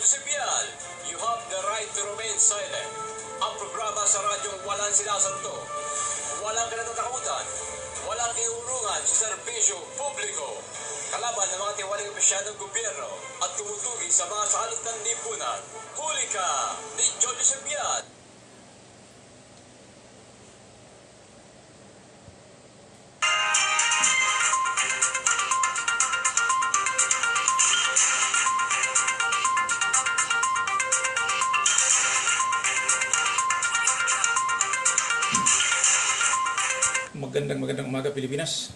Sipial, you have the right to remain silent. Ang programa sa radyong walang sinasanto, walang kinatatakutan, walang iurungan sa serbisyo publiko, kalaban ng mga tiwaling opisyal ng gobyerno at tumutugi sa mga salot ng lipunan. Huli ka ni Jojo Sipial. Magandang umaga Pilipinas.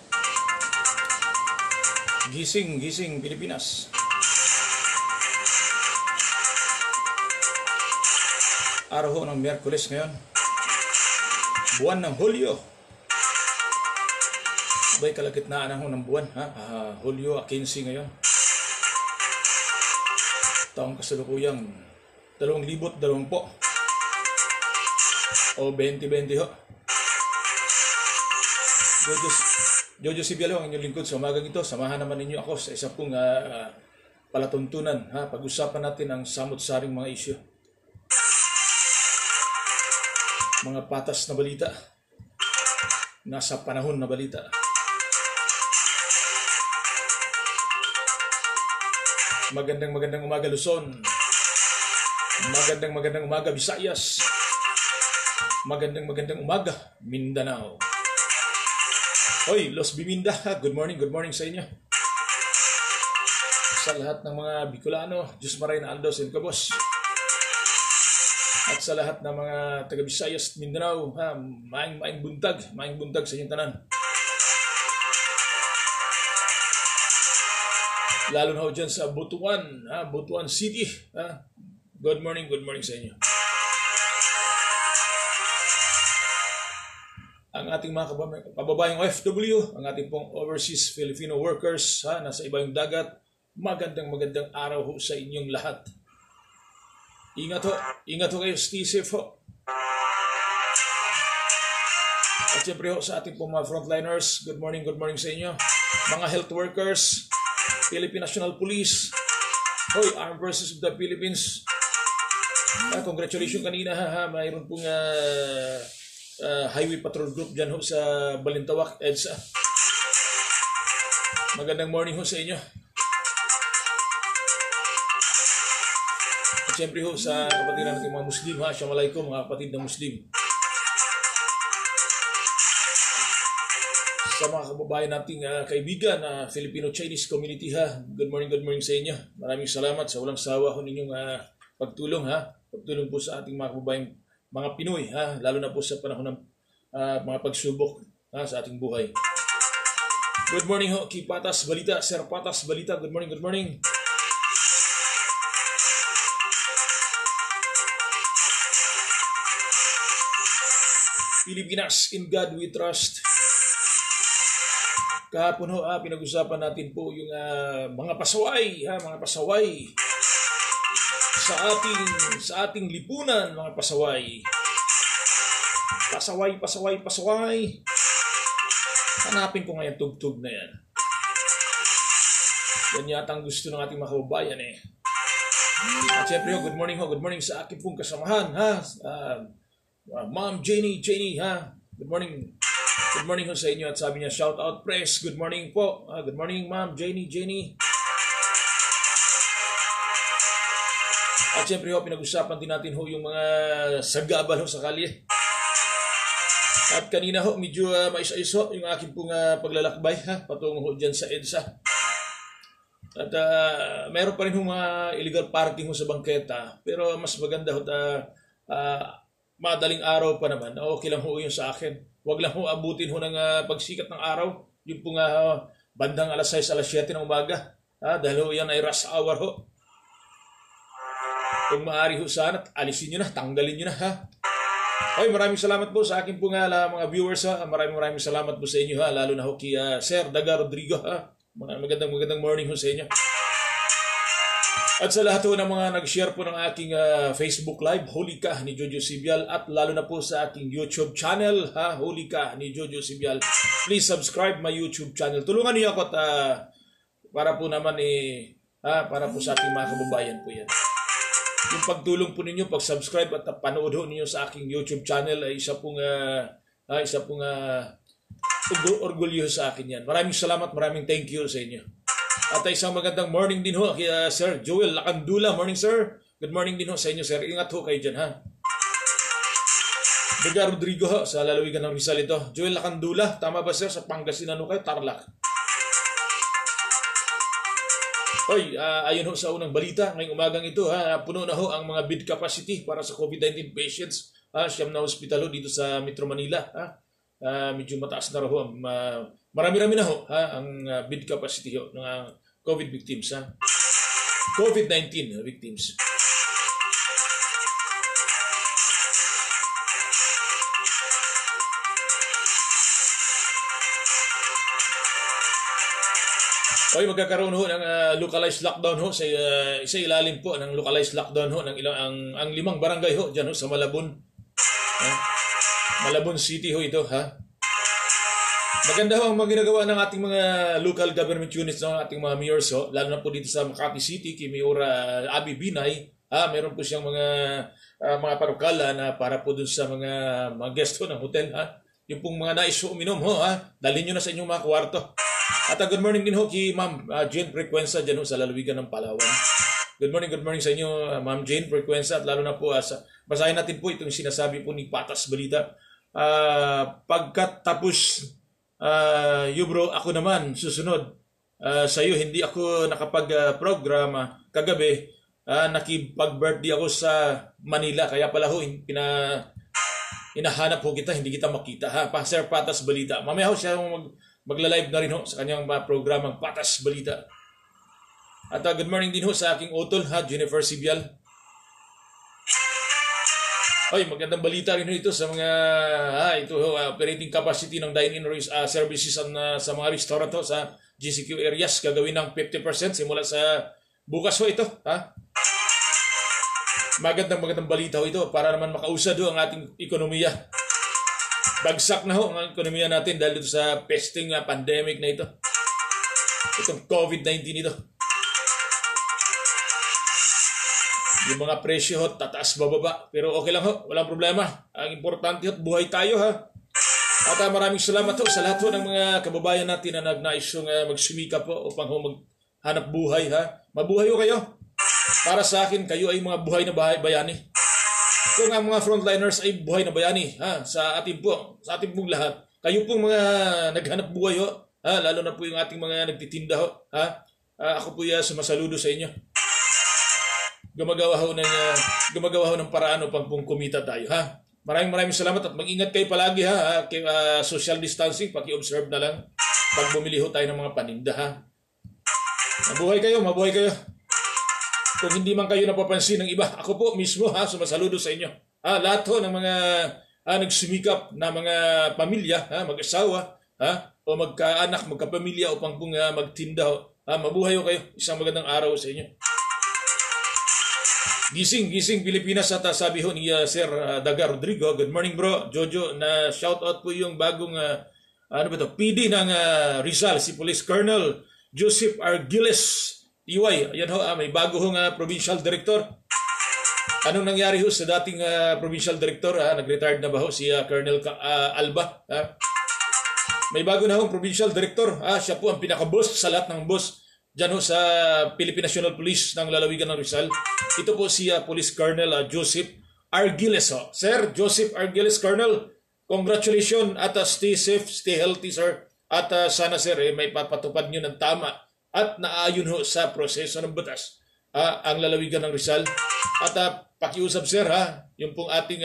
Gising Pilipinas. Araw ho ng Miyerkules ngayon. Buwan ng Hulyo. Abay kalagitnaan ho ng buwan, Hulyo 15 ngayon. Taong kasalukuyang 2020 o 2020 ho. Jojo Sipial ang inyong lingkod sa umagang ito. Samahan naman ninyo ako sa isa pong palatuntunan. Pag-usapan natin ang samot-saring mga isyu. Mga patas na balita. Nasa panahon na balita. Magandang umaga Luzon. Magandang umaga Visayas. Magandang umaga Mindanao. Hoy, Los Biminda, good morning sa inyo. Sa lahat ng mga Bicolano, Diyos Maray na Aldos and Cabos. At sa lahat ng mga taga Visayas, Mindanao, maing buntag sa inyong tanan. Lalo na ho dyan sa Butuan, Butuan City. Good morning sa inyo. Ang ating mga kababayang OFW, ang ating pong overseas Filipino workers, nasa iba yung dagat, magandang araw ho sa inyong lahat. Ingat ho kayo, stay safe ho. At siyempre ho sa ating pong mga frontliners, good morning sa inyo. Mga health workers, Philippine National Police, Armed Forces of the Philippines. Congratulations kanina mayroon pong Highway Patrol Group dyan ho sa Balintawak, EDSA. Magandang morning ho sa inyo. At siyempre ho sa kapatid natin mga Muslim, Assalamualaikum mga kapatid na Muslim. Sa mga kababayan nating kaibigan na Filipino-Chinese community, good morning sa inyo. Maraming salamat sa walang sawa ho ninyong pagtulong, pagtulong po sa ating mga kababayan mga Pinoy, lalo na po sa panahon ng mga pagsubok sa ating buhay. Good morning ho, Key Patas Balita, Sir Patas Balita, good morning. Pilipinas, in God we trust. Kahapon ho, pinag-usapan natin po yung mga pasaway, sa ating lipunan, mga pasaway. Hanapin ko ngayon tugtog na yan. Yan yata ang gusto ng ating mga kababayan At siyempre good morning sa aking pong kasamahan, Ma'am Jenny, Good morning ho sa inyo. At sabi niya, shout out press, good morning po. Good morning Ma'am Jenny. At siyempre pinag-usapan din natin yung mga sagabal sa kalye. At kanina medyo mais-ayos yung aking pong paglalakbay patungo dyan sa EDSA. At mayroon pa rin mga illegal parking sa bangketa. Pero mas maganda madaling araw pa naman. Okay lang yun sa akin. Huwag lang abutin ng pagsikat ng araw. Yung pong bandang alas 6, alas 7 ng umaga. Dahil yan ay rush hour Kung maaari sana, alisin nyo na, tanggalin nyo na maraming salamat po sa aking pong mga viewers Maraming salamat po sa inyo lalo na kay Sir Daga Rodrigo Magandang morning sa inyo. At sa lahat ng mga nag-share po ng aking Facebook Live, Huli Ka ni Jojo Sipial, at lalo na po sa aking YouTube channel, Huli Ka ni Jojo Sipial. Please subscribe my YouTube channel. Tulungan niyo ako para po naman para po sa ating mga kababayan po yan. Yung pagtulong po ninyo, pag-subscribe at panood ho ninyo sa aking YouTube channel ay isa pong orgulyo sa akin yan. Maraming salamat, maraming thank you sa inyo. At isang magandang morning din ho kay Sir Joel Lacandula. Morning, sir. Good morning din ho sa inyo, sir. Ingat ho kayo dyan, ha. Dagar Rodrigo ho, sa lalawigan ng Rizal ito. Joel Lacandula, tama ba, sir? Sa Pangasinan ho kayo, Tarlac. Hoy, ayun ho sa unang balita ngayong umagang ito, ha, puno na ho ang mga bed capacity para sa COVID-19 patients. Siyam na hospital ho dito sa Metro Manila. Medyo mataas na ho. Marami-rami na ho ang bed capacity ho ng COVID victims. COVID-19 victims. Okay, magkakaroon ho ng localized lockdown ho sa ilalim po ng localized lockdown ho ng ang 5 barangay ho diyan ho sa Malabon. Malabon City ho ito, ha. Maganda ho ang mga ginagawa ng ating mga local government units ng ating mga mayors ho, lalo na po dito sa Makati City kay Mayor Abby Binay. Meron po siyang mga parokala na para po dun sa mga guest ho ng hotel, ha. Yung pong mga nais ho uminom ho, ha. Dalhin nyo na sa inyong mga kwarto. At good morning din ho kay Ma'am Jane Frequenza dyan ho sa lalawigan ng Palawan. Good morning sa inyo, Ma'am Jane Frequenza. At lalo na po, basahin natin po itong sinasabi po ni Patas Balita. Pagkatapos, bro, ako naman susunod sa iyo. Hindi ako nakapag-programa kagabi. Nakipag-birthday ako sa Manila. Kaya pala ho, hinahanap ho kita, hindi kita makita. Sir Patas Balita. Mamaya ho siya magla-live na rin ho sa kanyang programang Patas Balita. At good morning din ho sa aking utol, Jennifer Sibial. Oy, magandang balita rin ho ito sa mga operating capacity ng dine-in services sa mga restaurant ho sa GCQ areas. Gagawin ng 50% simula sa bukas ho ito. Magandang balita ho ito para naman makausad ho ang ating ekonomiya. Bagsak na ho ang ekonomiya natin dahil dito sa pesting pandemic na ito. Itong COVID-19 ito. Yung mga presyo ho, tataas bababa. Pero okay lang ho, walang problema. Ang importante ho, buhay tayo, ha. At maraming salamat ho sa lahat ho ng mga kababayan natin na nagnais magsumika po upang ho maghanap buhay, ha. Mabuhay ho kayo. Para sa akin, kayo ay mga buhay na bayani. Kung ang mga frontliners ay buhay na bayani, sa ating pong lahat, kayo pong mga naghanap buhay ho, lalo na po yung ating mga nagtitinda ho, ako po sumasaludo sa inyo. Gumagawa ho ng paraan upang pong kumita tayo, ha. Maraming salamat at mag-ingat kayo palagi, ha. Social distancing, paki-observe na lang pag bumili ho tayo ng mga paninda, ha. Mabuhay kayo. Kung hindi man kayo napapansin ng iba, ako po mismo, sumasaludo sa inyo. Lahat ho ng mga nagsumikap na mga pamilya, mag-asawa, o magkaanak, magkapamilya upang pong magtinda ho. Mabuhay ho kayo. Isang magandang araw sa inyo. Gising Pilipinas at sabi ho ni Sir Dagar Rodrigo. Good morning, bro. Jojo, na shout out po yung bagong PD ng Rizal, si Police Colonel Joseph Argiles. TY, ayan ho, may bago hong provincial director. Anong nangyari ho sa dating provincial director? Nag-retired na ba ho si Colonel Alba? May bago na hong provincial director. Siya po ang pinaka-boss sa lahat ng boss dyan ho sa Philippine National Police ng lalawigan ng Rizal. Ito po si Police Colonel Joseph Argiles. Sir Joseph Argiles, Colonel, congratulations at stay safe, stay healthy, sir. At sana, sir, may papatupad nyo ng tama at naayon ho sa proseso ng batas ang lalawigan ng Rizal. At pakiusap, sir, yung pong ating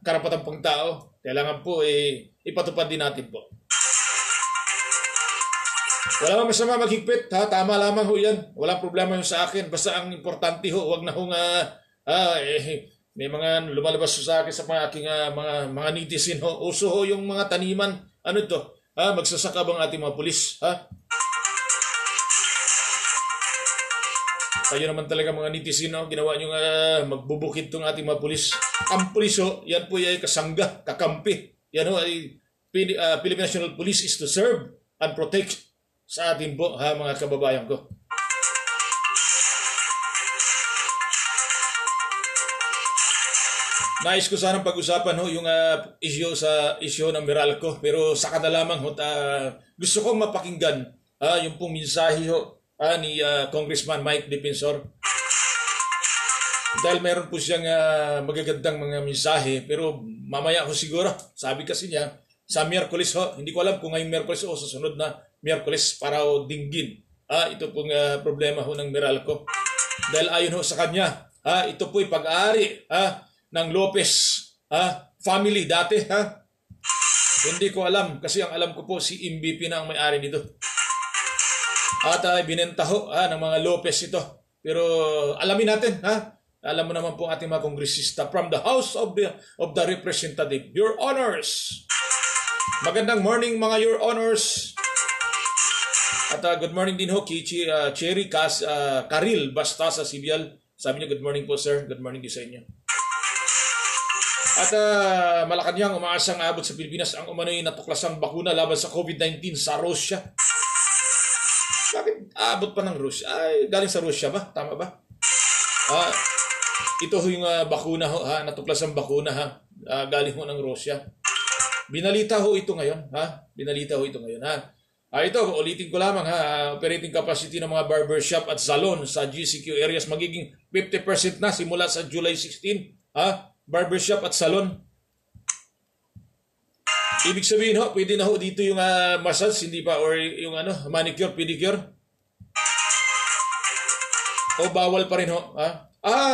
karapatang pangtao, kailangan po ipatupad din natin po. Wala mang masama maghigpit, tama lamang ho yan. Walang problema yung sa akin. Basta ang importante ho, wag na hong may mga lumalabas sa akin sa mga aking mga netizen ho. Uso ho yung mga taniman. Ano ito? Magsasaka bang ating mga pulis? Kayo naman talaga mga netizen, ginawa nyo magbubukid tong ating mga pulis. Ang pulis ho, yan po ay kasangga, kakampi. Yan ho ay Philippine National Police is to serve and protect sa atin po, mga kababayan ko. Nais ko sanang pag-usapan ho yung issue ng Meralco, pero saka na lamang ho, gusto kong mapakinggan yung pong mensahe ho ni Congressman Mike Defensor. Dahil meron po siyang magagandang mga mensahe, pero mamaya ho siguro, sabi kasi niya, sa Miyerkules ho, hindi ko alam kung ngayong Miyerkules o susunod na Miyerkules para ho dinggin ito pong problema ho ng Meralco. Dahil ayon ho sa kanya, ito po'y pag-aari ng Lopez family dati. Hindi ko alam kasi ang alam ko po si MVP na ang may-ari nito. At binenta ho ng mga Lopez ito. Pero alamin natin alam mo naman po ating mga kongresista from the House of the Representative. Your Honors. Magandang morning mga Your Honors. At good morning din ho kay Cherry Karil basta sa Sibial. Sabi niyo good morning po sir. Good morning din sa inyo. At Malacanang umaasang abot sa Pilipinas ang umano'y natuklasang bakuna laban sa COVID-19 sa Russia. Bakit abot pa ng Russia? Ay, galing sa Russia ba? Tama ba? Ito ho yung bakuna ho, natuklasang bakuna galing ho ng Russia. Binalita ho ito ngayon. Binalita ho ito ngayon. Ito, ulitin ko lamang operating capacity ng mga barbershop at salon sa GCQ areas magiging 50% na simula sa July 16. Barbershop at salon. Ibig sabihin ho, pwede na ho dito yung massage, hindi pa, or yung manicure, pedicure. O bawal pa rin ho.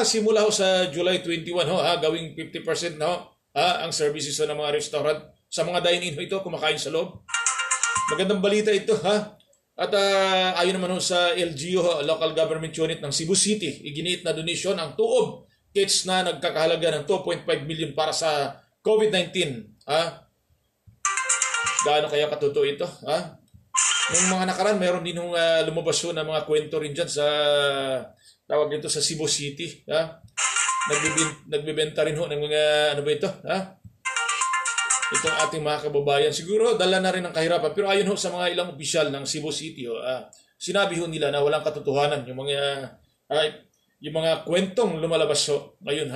Simula ho sa July 21 ho, gawing 50% na ho ang services ng mga restaurant. Sa mga dine-in ho ito, kumakain sa loob. Magandang balita ito At ayon naman ho sa LGU, Local Government Unit ng Cebu City, iginiit na donation ang tuob kits na nagkakahalaga ng 2.5 million para sa COVID-19. Gaano kaya katotoo ito? Nung mga nakaraan, mayroon din lumabas na mga kwento rin dyan sa tawag dito sa Cebu City. Nagbibenta rin ho ng mga ano ba ito? Itong ating mga kababayan. Siguro dala na rin ng kahirapan. Pero ayon ho sa mga ilang opisyal ng Cebu City, sinabi ho nila na walang katotohanan yung mga kwentong lumalabas ho ngayon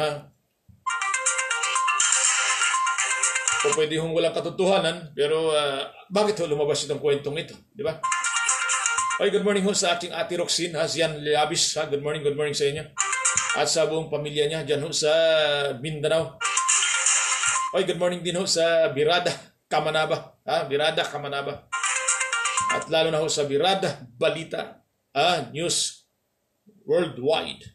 O pwede hong walang katotohanan, pero bakit ho lumabas itong kwentong ito? Di ba? Okay, good morning ho sa ating Ate Roxine, Zian Liabis. Good morning sa inyo. At sa buong pamilya niya dyan ho sa Mindanao. Okay, good morning din ho sa Birada, Kamanaba. Birada, Kamanaba. At lalo na ho sa Birada, Balita, News Worldwide.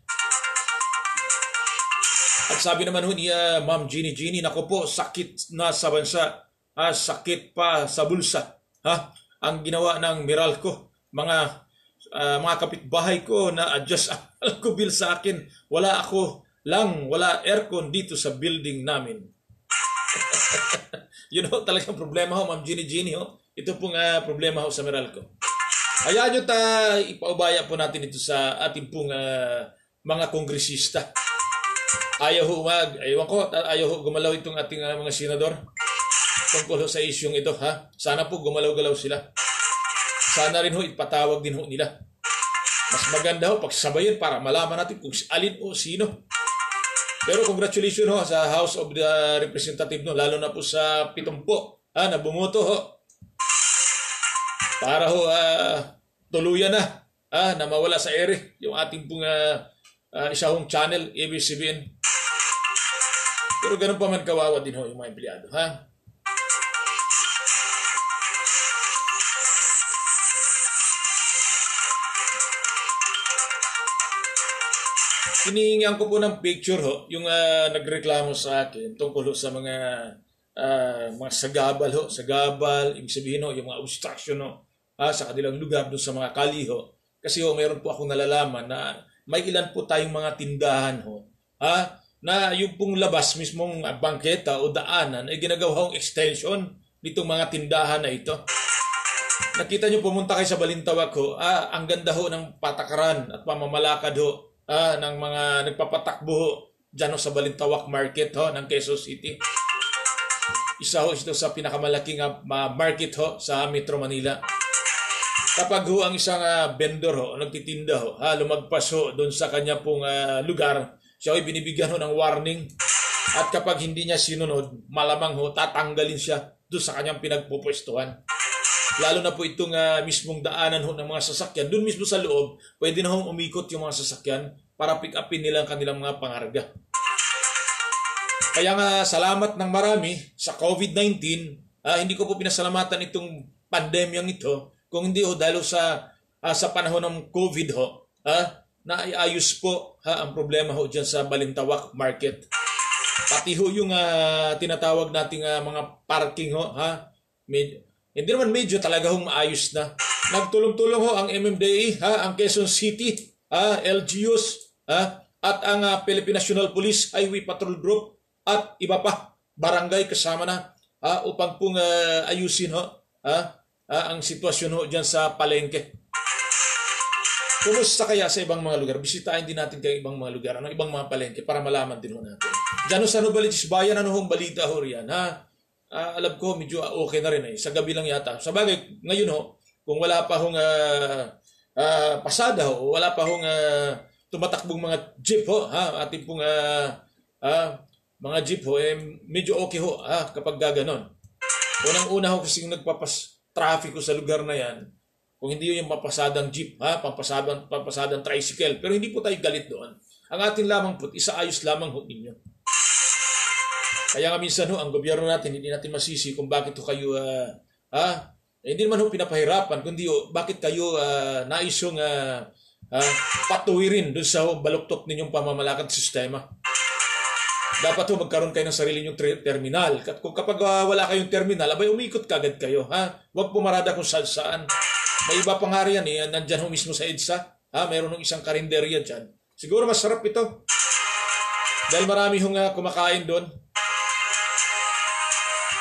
At sabi naman ho ni Ma'am Jeannie, nako po, sakit na sa bansa, sakit pa sa bulsa. Ang ginawa ng Meralco, mga kapitbahay ko na adjust ang alco bill sa akin. Wala aircon dito sa building namin. Yun ho, talagang problema ho, Ma'am Jeannie ho. Ito pong problema ho sa Meralco. Hayaan nyo ipaubaya po natin ito sa ating pong mga kongresista. Ayaw ho gumalaw itong ating mga senador tungkol sa isyong ito. Sana po gumalaw-galaw sila. Sana rin ho ipatawag din ho nila. Mas maganda ho pagsabayin para malaman natin kung alin o sino. Pero congratulations ho sa House of the Representative lalo na po sa 70 na bumoto ho. Para ho tuluyan na mawala sa ere yung ating pong isa hong channel, ABS-CBN. Pero ganun pa man kawawa din ho yung mga empleyado. Hinihingihan ko po ng picture ho, yung nagreklamo sa akin tungkol sa mga sagabal, ibig sabihin ho, yung mga obstruction sa kanilang lugar doon sa mga kaliho. Kasi ho, mayroon po akong nalalaman na may ilan po tayong mga tindahan ho, na yung pong labas mismong bangketa o daanan ay ginagawang extension nitong mga tindahan na ito. Nakita nyo, pumunta kayo sa Balintawak ho, ang ganda ho ng patakaran at pamamalakad ho ng mga nagpapatakbo ho dyan ho sa Balintawak Market ho ng Quezon City. Isa ho ito sa pinakamalaking market ho sa Metro Manila. Kapag ho ang isang vendor ho, nagtitinda ho, lumagpas ho doon sa kanya pong lugar, siya ay binibigyan ho ng warning At kapag hindi niya sinunod, malamang ho, tatanggalin siya doon sa kanyang pinagpupwestuhan. Lalo na po itong mismong daanan ho ng mga sasakyan. Doon mismo sa loob, pwede na hong umikot yung mga sasakyan para pick upin nila ang kanilang mga pangarga. Kaya nga, salamat ng marami sa COVID-19. Hindi ko po pinasalamatan itong pandemyang ito. Kung hindi ho, dahil sa panahon ng COVID ho, naayos po ang problema ho dyan sa Balintawak Market. Pati ho yung tinatawag nating mga parking ho, hindi naman medyo talaga hong maayos na. Nagtulong-tulong ho ang MMDA, ang Quezon City, LGUs, at ang Philippine National Police Highway Patrol Group at iba pa, barangay kasama na upang pong ayusin ho ang sitwasyon ho dyan sa palengke. Kumusta kaya sa ibang mga lugar? Bisitahin din natin kayo ibang mga lugar, ibang mga palengke para malaman din ho natin. Diyan sa Novaliches Bayan, ano hong balita ho riyan? Alam ko, medyo okay na rin sa gabi lang yata. Sa bagay, ngayon ho, kung wala pa hong pasada ho, wala pa hong tumatakbong mga jeep ho, ating pong mga jeep ho, medyo okay ho kapag gaganon. Unang-una ho kasing nagpapas-traffic sa lugar na yan, kung hindi yung mapasadang jeep, pampasadang tricycle, pero hindi po tayo galit doon. Ang atin lamang po, isaayos lamang ho ninyo. Kaya nga minsan ho, ang gobyerno natin, hindi natin masisi kung bakit ho kayo, hindi naman ho pinapahirapan, kundi ho, bakit kayo nais yung patuwirin doon sa baluktot ninyong pamamalakad sistema. Dapat ho magkaroon kayo ng sarili nyong terminal. Kung kapag wala kayong terminal, abay umikot kagad kayo. Huwag pumarada kung saan. May iba pang hari yan, nandyan ho mismo sa EDSA. Mayroon ng isang karinderya dyan. Siguro masarap ito. Dahil marami hong kumakain doon.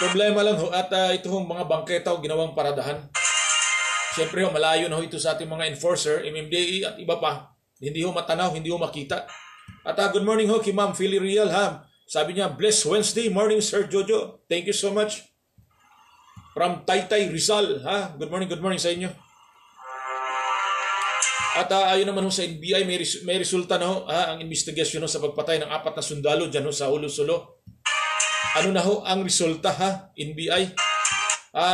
Problema lang ho, at ito hong mga bangketa ho, ginawang paradahan. Siyempre ho, malayo na ho ito sa ating mga enforcer, MMDA at iba pa. Hindi ho matanaw, hindi ho makita. At good morning ho kay Ma'am Philly Real. Sabi niya, blessed Wednesday morning Sir Jojo. Thank you so much. From Taytay Rizal. Good morning sa inyo. At ayon naman ho sa NBI, may resulta na ho ang investigasyon ho sa pagpatay ng 4 na sundalo dyan ho sa Hulo-Sulo. Ano na ho ang resulta NBI?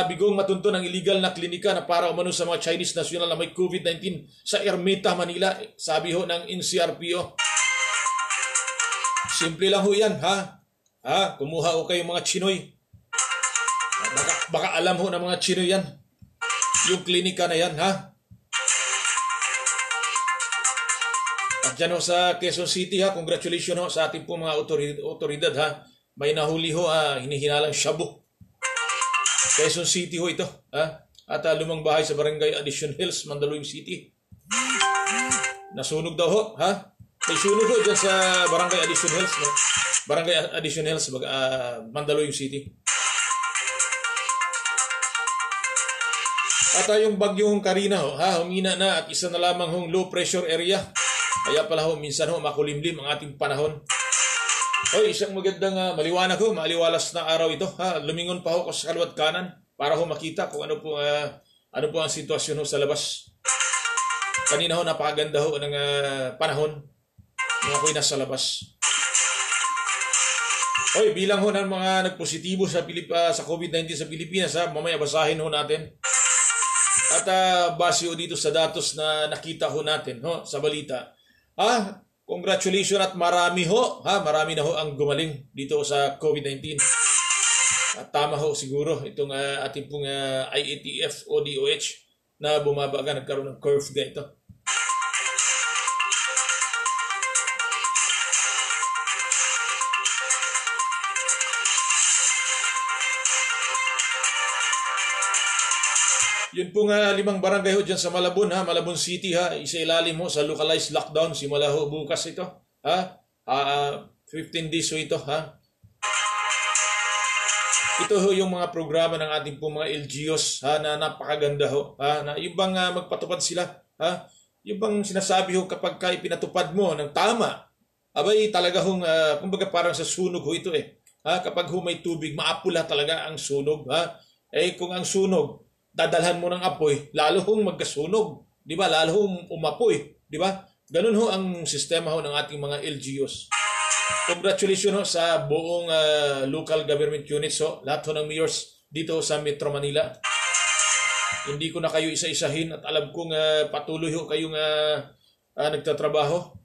Bigong matunto ng illegal na klinika na para umano sa mga Chinese national na may COVID-19 sa Ermita, Manila. Sabi ho ng NCRPO. Simple lang ho yan, kumuha ho kayo mga Chinoy. Baka alam ho ng mga Chinoy yan. Yung klinika na yan, At dyan ho sa Quezon City, congratulations ho sa ating po mga otoridad, May nahuli ho, hinihinalang shabu. Quezon City ho ito, At lumang bahay sa Barangay Addition Hills, Mandaluyong City. Nasunog daw ho, May sunog ho dyan sa Barangay Addition Hills, Barangay Addition Hills, Mandaluyong City. At yung bagyong Karina ho, humina na at isa na lamang hong low pressure area. Kaya pala ho, minsan ho, makulimlim ang ating panahon. Isang magandang maliwanag ho, maliwalas na araw ito. Lumingon pa ho sa kaliwat kanan para ho makita kung ano po ang sitwasyon ho sa labas. Kanina ho, napakaganda ho ng panahon. Mga ako'y nasa labas. Bilang ho ng mga nagpositibo sa COVID-19 sa Pilipinas, mamaya basahin ho natin. At base ho dito sa datos na nakita ho natin sa balita. Congratulations at marami na ho ang gumaling dito sa COVID-19. At tama ho siguro itong ating pong IATF o DOH na bumabaga, nagkaroon ng curve ganito. Yun pong 5 barangay ho dyan sa Malabon, Malabon City, isa ilalim ho sa localized lockdown. Simula ho bukas ito, 15 days ho ito, Ito ho yung mga programa ng ating pong mga LGUs, na napakaganda ho, na yung bang magpatupad sila, yung bang sinasabi ho kapag ipinatupad mo ng tama, abay talaga hong, kumbaga parang sa sunog ho ito kapag ho may tubig, maapula talaga ang sunog, kung ang sunog, dadalhan mo ng apoy, lalo hong magkasunog, di ba? Lalo hong umapoy, di ba? Ganun ho ang sistema ho ng ating mga LGUs. Congratulations ho sa buong local government units ho, lahat ho ng mayors dito sa Metro Manila. Hindi ko na kayo isa-isahin at alam kong patuloy ho kayong nagtatrabaho.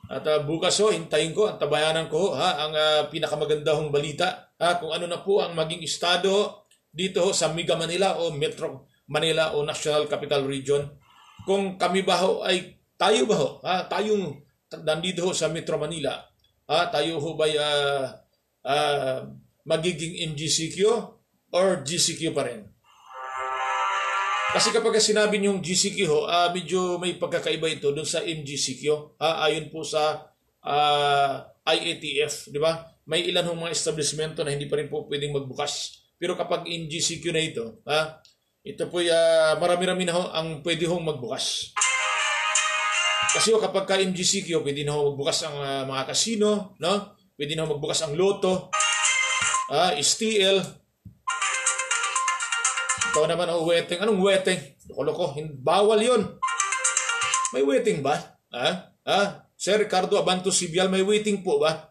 At bukas ho, hintayin ko, ang tabayanan ko ang pinakamaganda hong balita kung ano na po ang maging estado dito ho sa Mega Manila o Metro Manila o National Capital Region. Kung kami ba ho ay tayo ba ho, tayong nandito ho sa Metro Manila, tayo ho ba magiging MGCQ or GCQ pa rin? Kasi kapag sinabi niyong GCQ ho, medyo may pagkakaiba ito doon sa MGCQ. Ayon po sa IATF, di ba? May ilan hong mga establishmento na hindi pa rin po pwedeng magbukas. Pero kapag MGCQ na ito, ito po marami-rami na ho ang pwede hong magbukas. Kasi ho, kapag ka MGCQ, pwede na ho magbukas ang mga casino, no? Pwede na ho magbukas ang Lotto, STL. Ito naman ang wedding. Anong wedding? Loko-loko. Bawal yun. May wedding ba? Sir Ricardo Abanto Sibial, may waiting po ba?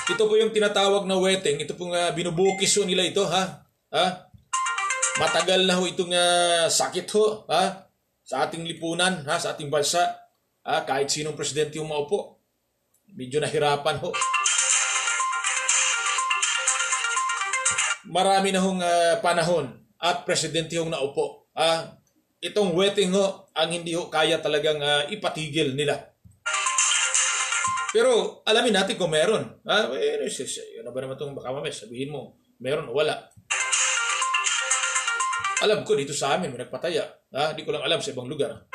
Ito po yung tinatawag na wedding. Ito pong binubukis ho nila ito. Matagal na ho itong sakit ho. Sa ating lipunan, sa ating bansa. Kahit sinong presidente yung maupo. Medyo nahirapan ho. Marami na hong panahon at presidente hong naupo. Itong wedding ho, ang hindi ho kaya talagang ipatigil nila. Pero alamin natin kung meron. Ano ba naman itong baka mamaya sabihin mo, meron o wala. Alam ko dito sa amin, may nagpataya. Di ko lang alam sa ibang lugar.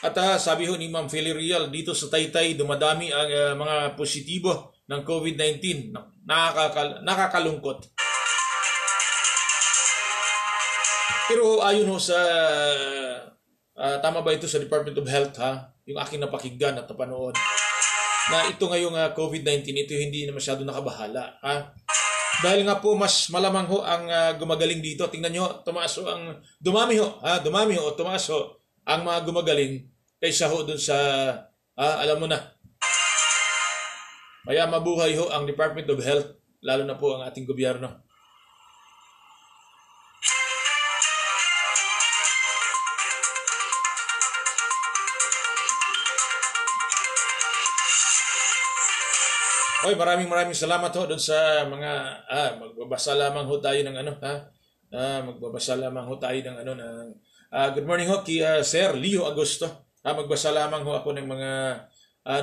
At sabi ho ni Ma'am Villarreal, dito sa Taytay, dumadami ang mga positibo ng COVID-19. Nakakalungkot. Pero ayon ho sa, tama ba ito sa Department of Health, yung aking napakinggan at napanood, na ito ngayong COVID-19, ito hindi na masyado nakabahala. Dahil nga po mas malamang ho ang gumagaling dito. Tingnan nyo, tumaas ho ang, dumami ho, tumaas ho ang mga gumagaling kaysa ho dun sa, alam mo na. Kaya mabuhay ho ang Department of Health, lalo na po ang ating gobyerno. Maraming salamat ho doon sa mga magbabasa lamang ho tayo ng magbabasa lamang ho tayo ng good morning ho kay Sir Leo Agosto. Magbasa lamang ho ako ng mga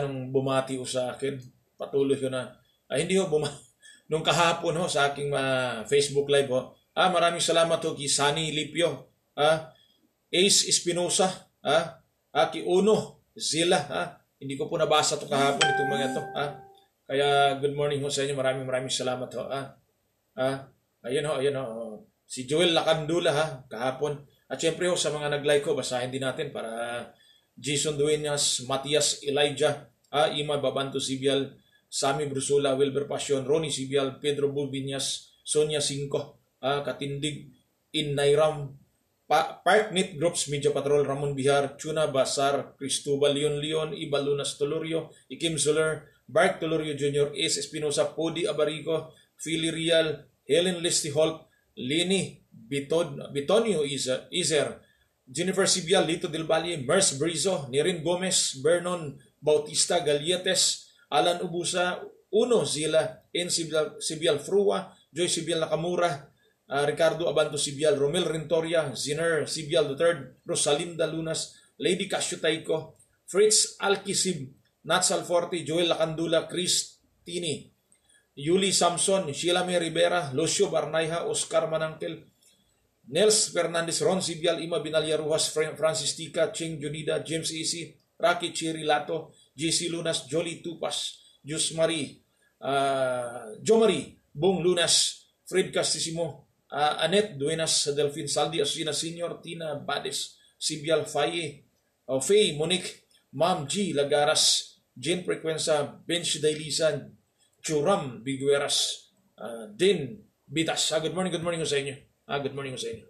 nung bumati ho sa akin. Patuloy ko na hindi ho nung kahapon ho sa aking Facebook live ho. Maraming salamat ho kay Sunny Lipio, Ace Espinosa, kay Uno Zila, hindi ko po nabasa to kahapon itong mga to. Kaya good morning ho sa inyo. Maraming salamat ho. Ayun ho. Si Joel Lacandula kahapon. At syempre ho sa mga nag-like ho, basahin din natin para Jason Dueñas, Matias Elijah, Ima Babanto Sibial, Sammy Brusula, Wilber Passion, Ronnie Sibial, Pedro Bulbiñas, Sonia Cinco, Katindig, Innayram, Parknit Groups, Media Patrol, Ramon Bihar, Chuna Basar, Cristobal Leon, Ibalunas Tolorio, Ikim Soler, Bart Tolorio Jr., Ace Espinosa, Podi Abarico, Philly Real, Helen Leslie Holt, Lini Bitonio Izer, Jennifer Sibial, Lito Del Valle, Merce Brizo, Nirin Gomez, Vernon Bautista Galietes, Alan Ubusa, Uno Zila, N. Sibial Frua, Joy Sibial Nakamura, Ricardo Abanto Sibial, Romel Rentoria, Ziner Sibial III, Rosalinda Lunas, Lady Casio Taiko, Fritz Alkisib, Nats Alforte, Joel Lacandula, Cristini, Yuli Samson, Sheila May Rivera, Lucio Barnayha, Oscar Manangkel, Nels Fernandez, Ron Sibial, Ima Binalya Rujas, Francis Tica, Ching Junida, James Isi, Rocky Chiri Lato, JC Lunas, Jolie Tupas, Jus Marie, Jo Marie, Bong Lunas, Fred Castisimo, Annette Duenas, Delphine Saldi, Asina Senior, Tina Bades, Sibial Faye, Faye Monique, Ma'am G Lagaras, Jane Frequenza, Bench Dailisan, Churam Bigueras, Din Bitas. Good morning ko sa inyo. Good morning ko sa inyo.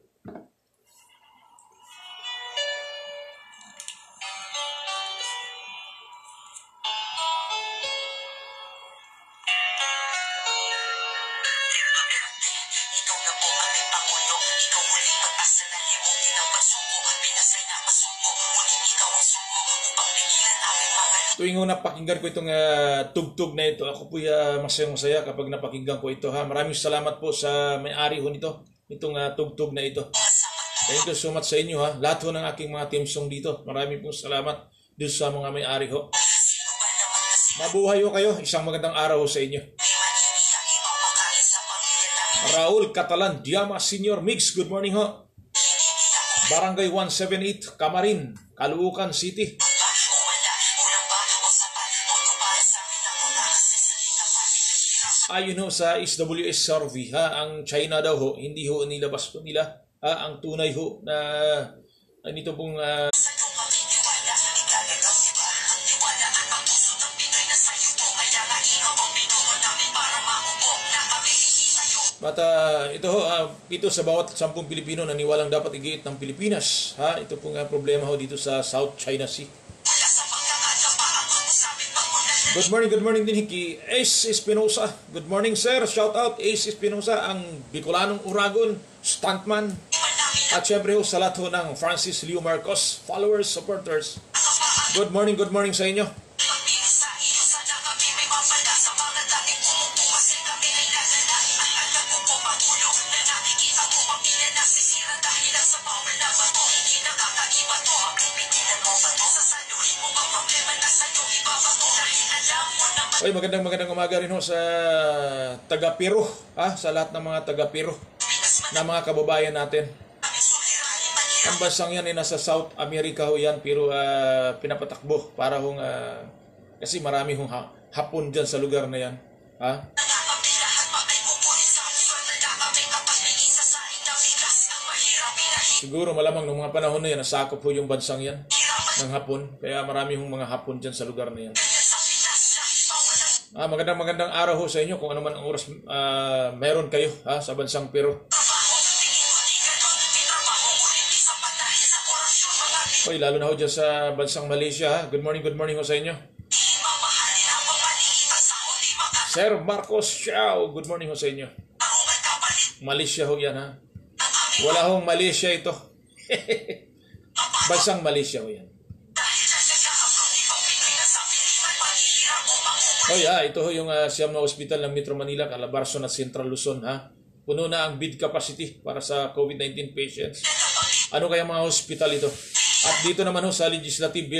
tuwing napakinggan ko itong tugtog na ito, ako po masayang-masaya kapag napakinggan ko ito. Maraming salamat po sa may-ari ho nito, itong tugtog na ito. Thank you so much sa inyo lahat ho ng aking mga team song dito. Maraming pong salamat doon sa mga may-ari ho. Mabuhay ho kayo, isang magandang araw ho sa inyo. Raul Catalan, Diama Senior Mix, good morning ho. Barangay 178, Camarin, Caloocan City. Ayon ho sa SWS survey, ang China daw ho, hindi ho nilabas po nila ang tunay ho na nito pong But ito ho, ito sa bawat 10 Pilipino naniwalang dapat igiit ng Pilipinas. Ito pong problema ho dito sa South China Sea. Good morning din kay Ace Espinosa. Good morning sir, shout out Ace Espinosa, ang Bicolanong Uragon, stuntman. At syempre ho sa lahat ho ng Francis Leo Marcos, followers, supporters. Good morning sa inyo. Oy, magandang umaga rin ho sa taga-Peru, sa lahat ng mga taga-Peru na mga kababayan natin. Ang bansang yan ay nasa South America ho yan, pero pinapatakbo para hong kasi marami hong Hapon dyan sa lugar na yan. Siguro malamang nung mga panahon na yan, nasakop ho yung bansang yan ng Hapon. Kaya marami hong mga Hapon dyan sa lugar na yan. Magandang araw ho sa inyo kung ano man ang oras meron kayo sa bansang Peru. Hoy, lalo na ho dyan sa bansang Malaysia. Good morning ho sa inyo. Sir Marcos Xiao, good morning ho sa inyo. Malaysia ho yan Wala hong Malaysia ito. Bansang Malaysia ho yan. Ito ho yung siyam na ospital ng Metro Manila, Calabarzon at Central Luzon. Puno na ang bed capacity para sa COVID-19 patients. Ano kaya mga hospital ito? At dito naman ho sa Legislative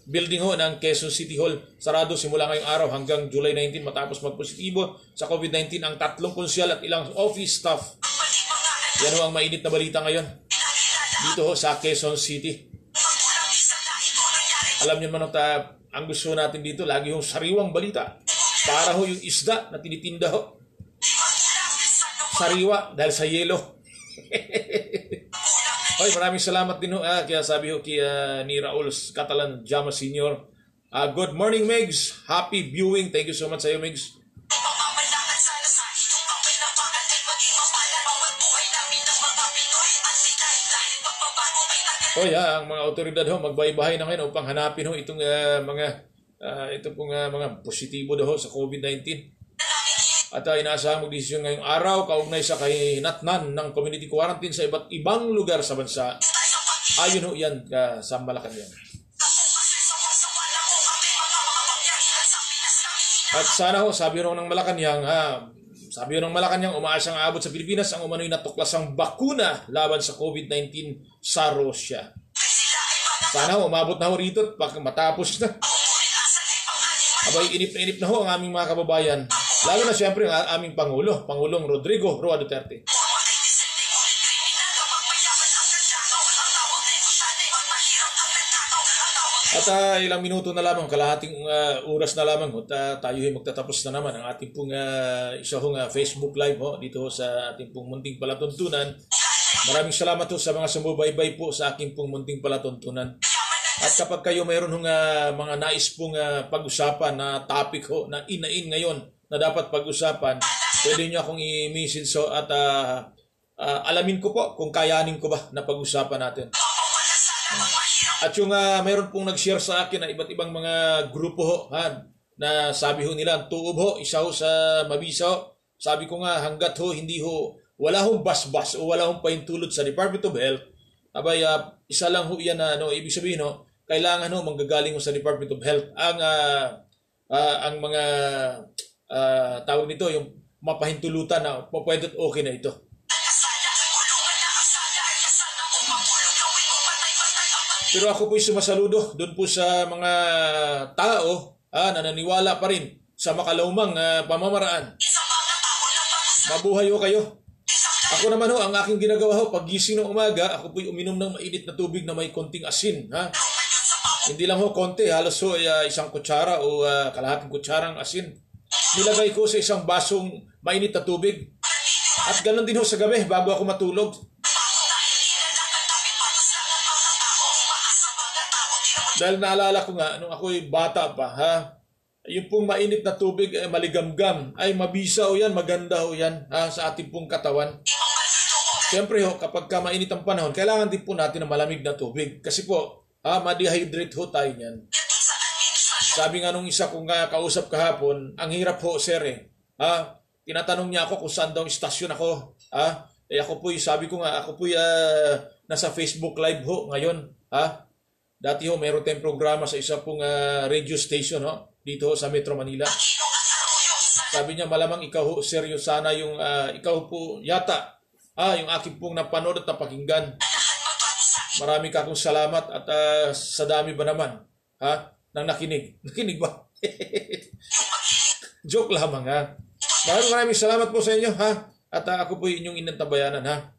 Building ho ng Quezon City Hall, sarado simula ngayong araw hanggang July 19 matapos magpositibo sa COVID-19 ang 3 konsyal at ilang office staff. Yan ho ang mainit na balita ngayon dito ho sa Quezon City. Alam niyo naman ang gusto natin dito, lagi yung sariwang balita. Para ho yung isda na tinitinda ho. Sariwa dahil sa yelo. Hoy, maraming salamat din ho. Kaya sabi ho ni Raul Catalan, Diama Senior. Good morning, Megs. Happy viewing. Thank you so much sa iyo, Megs. Ang mga otoridad ho, magbahay-bahay na ngayon upang hanapin ho itong mga positibo daw sa COVID-19. At inaasahan mag-desisyon ngayong araw kaugnay sa kahinatnan ng community quarantine sa iba't ibang lugar sa bansa. Ayon ho yan sa Malacanang. At sana ho, sabi ho ng Malacanang, umaasang aabot sa Pilipinas ang umano'y natuklasang bakuna laban sa COVID-19 sa Russia. Sana ho, umabot na ho rito at matapos na. Abay, inip na inip na ho ang aming mga kababayan. Lalo na siyempre ang aming Pangulong Rodrigo Roa Duterte. At ilang minuto na lamang, kalahating oras na lamang, tayo ay magtatapos na naman ang ating pong isa hong Facebook Live dito sa ating pong munting palatuntunan. Maraming salamat sa mga sumubaybay po sa aking pong munting palatuntunan. At kapag kayo mayroon mga nais pong pag-usapan na topic na inain ngayon na dapat pag-usapan, pwede nyo akong i-message at alamin ko po kung kayanin ko ba na pag-usapan natin. At yung mayroon pong nag-share sa akin na iba't ibang mga grupo na sabi nila, tuob isa sa mabisa Sabi ko nga, hanggat wala hong basbas o wala hong paintulot sa Department of Health, abay, isa lang yan na, ibig sabihin, kailangan ho manggagaling ho sa Department of Health ang mga tawag nito, yung mapahintulutan na pwede at okay na ito. Pero ako po'y sumasaludo doon po sa mga tao na nananiwala pa rin sa makalaumang pamamaraan. Mabuhay ho kayo. Ako naman ho, ang aking ginagawa ho, paggising ng umaga, ako po'y uminom ng mainit na tubig na may konting asin. Hindi lang ho konti, halos ho isang kutsara o kalahating kutsarang asin. Nilagay ko sa isang basong mainit na tubig. At ganoon din ho sa gabi bago ako matulog. Dahil naalala ko nga, nung ako'y bata pa, yung pong mainit na tubig, maligamgam, ay mabisa o yan, maganda o yan sa ating pong katawan. Siyempre ho, kapag mainit ang panahon, kailangan din po natin ng malamig na tubig. Kasi po, ma-dehydrate ho tayo niyan. Sabi nga nung isa kong kausap kahapon, ang hirap ho, sir tinatanong niya ako kung saan daw istasyon ako. Ako po'y, sabi ko nga, ako po'y nasa Facebook Live ho ngayon. Dati ho, mayroon tayong programa sa isa pong radio station dito sa Metro Manila. Sabi niya, malamang ikaw ho, seryo sana yung ikaw po yata yung aking pong napanood at napakinggan. Marami ka akong salamat at sa dami ba naman nang nakinig. Nakinig ba? Joke lamang Maraming salamat po sa inyo at ako po inyong inantabayanan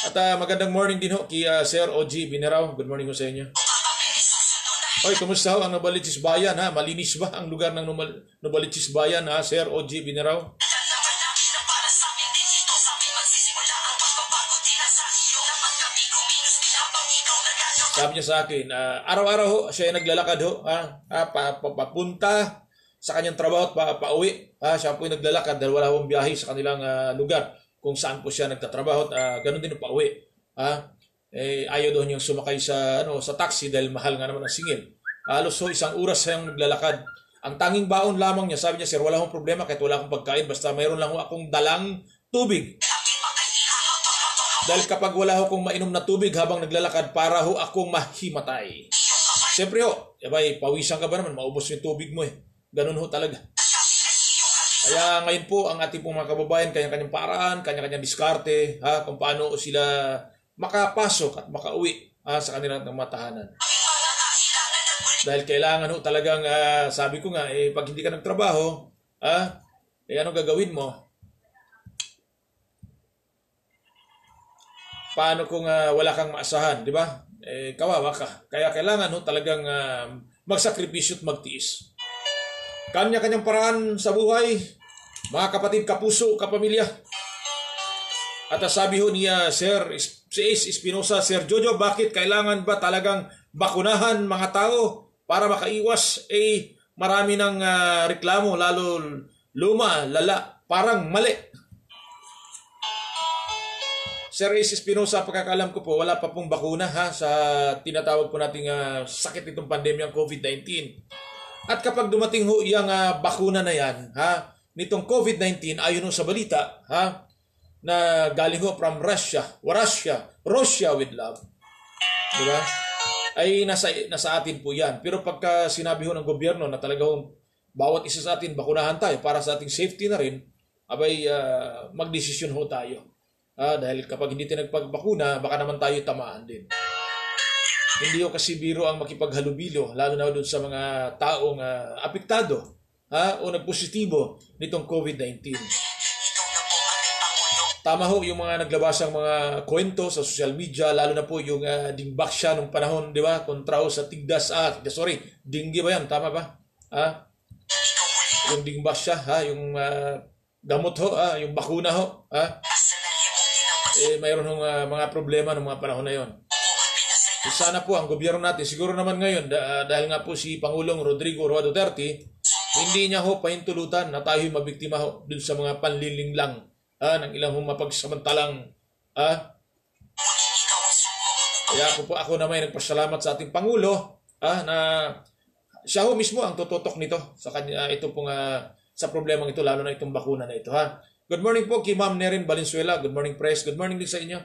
At magandang morning din ho kay Sir OG Bineraw. Good morning ho sa inyo. Hoy, kumusta ho ang Novaliches Bayan Malinis ba ang lugar ng Novaliches Bayan Sir OG Bineraw? Sabi niya sa akin, araw-araw ho siya naglalakad ho papunta sa kanyang trabaho at pauwi. Siya po naglalakad dahil wala hong biyahe sa kanilang lugar kung saan po siya nagtatrabaho at ganun din pa uwi. Ayaw daw niyang sumakay sa taxi dahil mahal nga naman ang singil. Halos ho isang oras siyang naglalakad. Ang tanging baon lamang niya, sabi niya, sir, wala akong problema kahit wala akong pagkain, basta mayroon lang ho akong dalang tubig. Dahil kapag wala ho akong mainom na tubig habang naglalakad, para ho akong mahimatay. Siyempre ho, pawisan ka ba naman, maubos yung tubig mo Ganun ho talaga. Kaya ngayon po, ang ating pong mga kababayan, kanya-kanyang paraan, kanya-kanyang diskarte, kung paano sila makapasok at makauwi sa kanilang matahanan. Dahil kailangan ho talagang, sabi ko nga, pag hindi ka nagtrabaho, anong gagawin mo? Paano kung wala kang maasahan, di ba? Kawawa ka. Kaya kailangan ho talagang magsakripisyo at magtiis. Kanya-kanyang paraan sa buhay, mga kapatid, kapuso, kapamilya. At sabi ho niya, Sir C.S. Espinosa, Sir Jojo, bakit kailangan ba talagang bakunahan mga tao para makaiwas? Marami ng reklamo, lalo luma, lala, parang mali. Sir C.S. Espinosa, pagkakalam ko po, wala pa pong bakuna sa tinatawag po nating sakit nitong pandemyang COVID-19. At kapag dumating ho yung bakuna na yan, nitong COVID-19, ayon ho sa balita, na galing ho from Russia with love, diba? Ay nasa atin po yan. Pero pagka sinabi ho ng gobyerno na talagang bawat isa sa atin, bakunahan tayo para sa ating safety na rin, magdesisyon ho tayo. Dahil kapag hindi tayo nagpagbakuna, baka naman tayo tamaan din. Hindi ho kasi biro ang makipaghalubilo, lalo na doon sa mga taong apektado o nagpositibo nitong COVID-19. Tama ho yung mga naglabasang mga kwento sa social media, lalo na po yung dingbaksya nung panahon, di ba? Kontra ho sa dinggi ba yan? Tama ba? Yung dingbaksya, yung gamot ho, yung bakuna ho, mayroon hong mga problema ng mga panahon na yon. Sana po ang gobyerno natin, siguro naman ngayon, dahil nga po si Pangulong Rodrigo Roa Duterte, hindi niya ho pahintulutan na tayo'y mabiktima ho dun sa mga panlilinglang ng ilang mapagsamantalang. Kaya ako na may nagpasalamat sa ating Pangulo na siya ho mismo ang tututok nito sa kanya, ito pong sa problemang ito, lalo na itong bakuna na ito. Good morning po kay Ma'am Nerin Valenzuela. Good morning, Press. Good morning din sa inyo.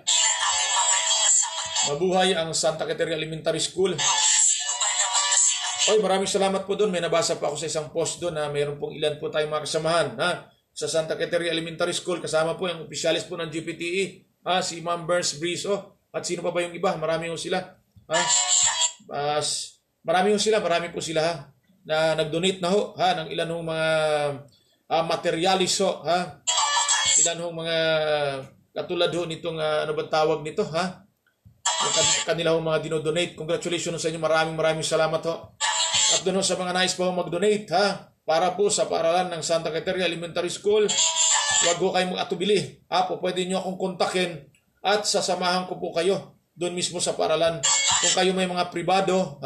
Mabuhay ang Santa Caterina Elementary School. Oy, maraming salamat po doon. May nabasa pa ako sa isang post doon na mayroon pong ilan po tayong mga kasamahan sa Santa Caterina Elementary School. Kasama po yung opisyalis po ng GPTE, si Ma'am Burns Briso. At sino pa ba yung iba? Marami po sila. Marami po sila na nag-donate na ho ng ilan hong mga materialis ho ilan hong mga katulad ho nitong ano ba tawag nito yung kanila hong mga dinodonate. Congratulations sa inyo, maraming salamat ho. At doon sa mga nais po mag-donate para po sa paaralan ng Santa Caterina Elementary School, huwag ho kayong mag-atubili. Po, pwede nyo akong kontakin at sasamahan ko po kayo doon mismo sa paaralan. Kung kayo may mga pribado,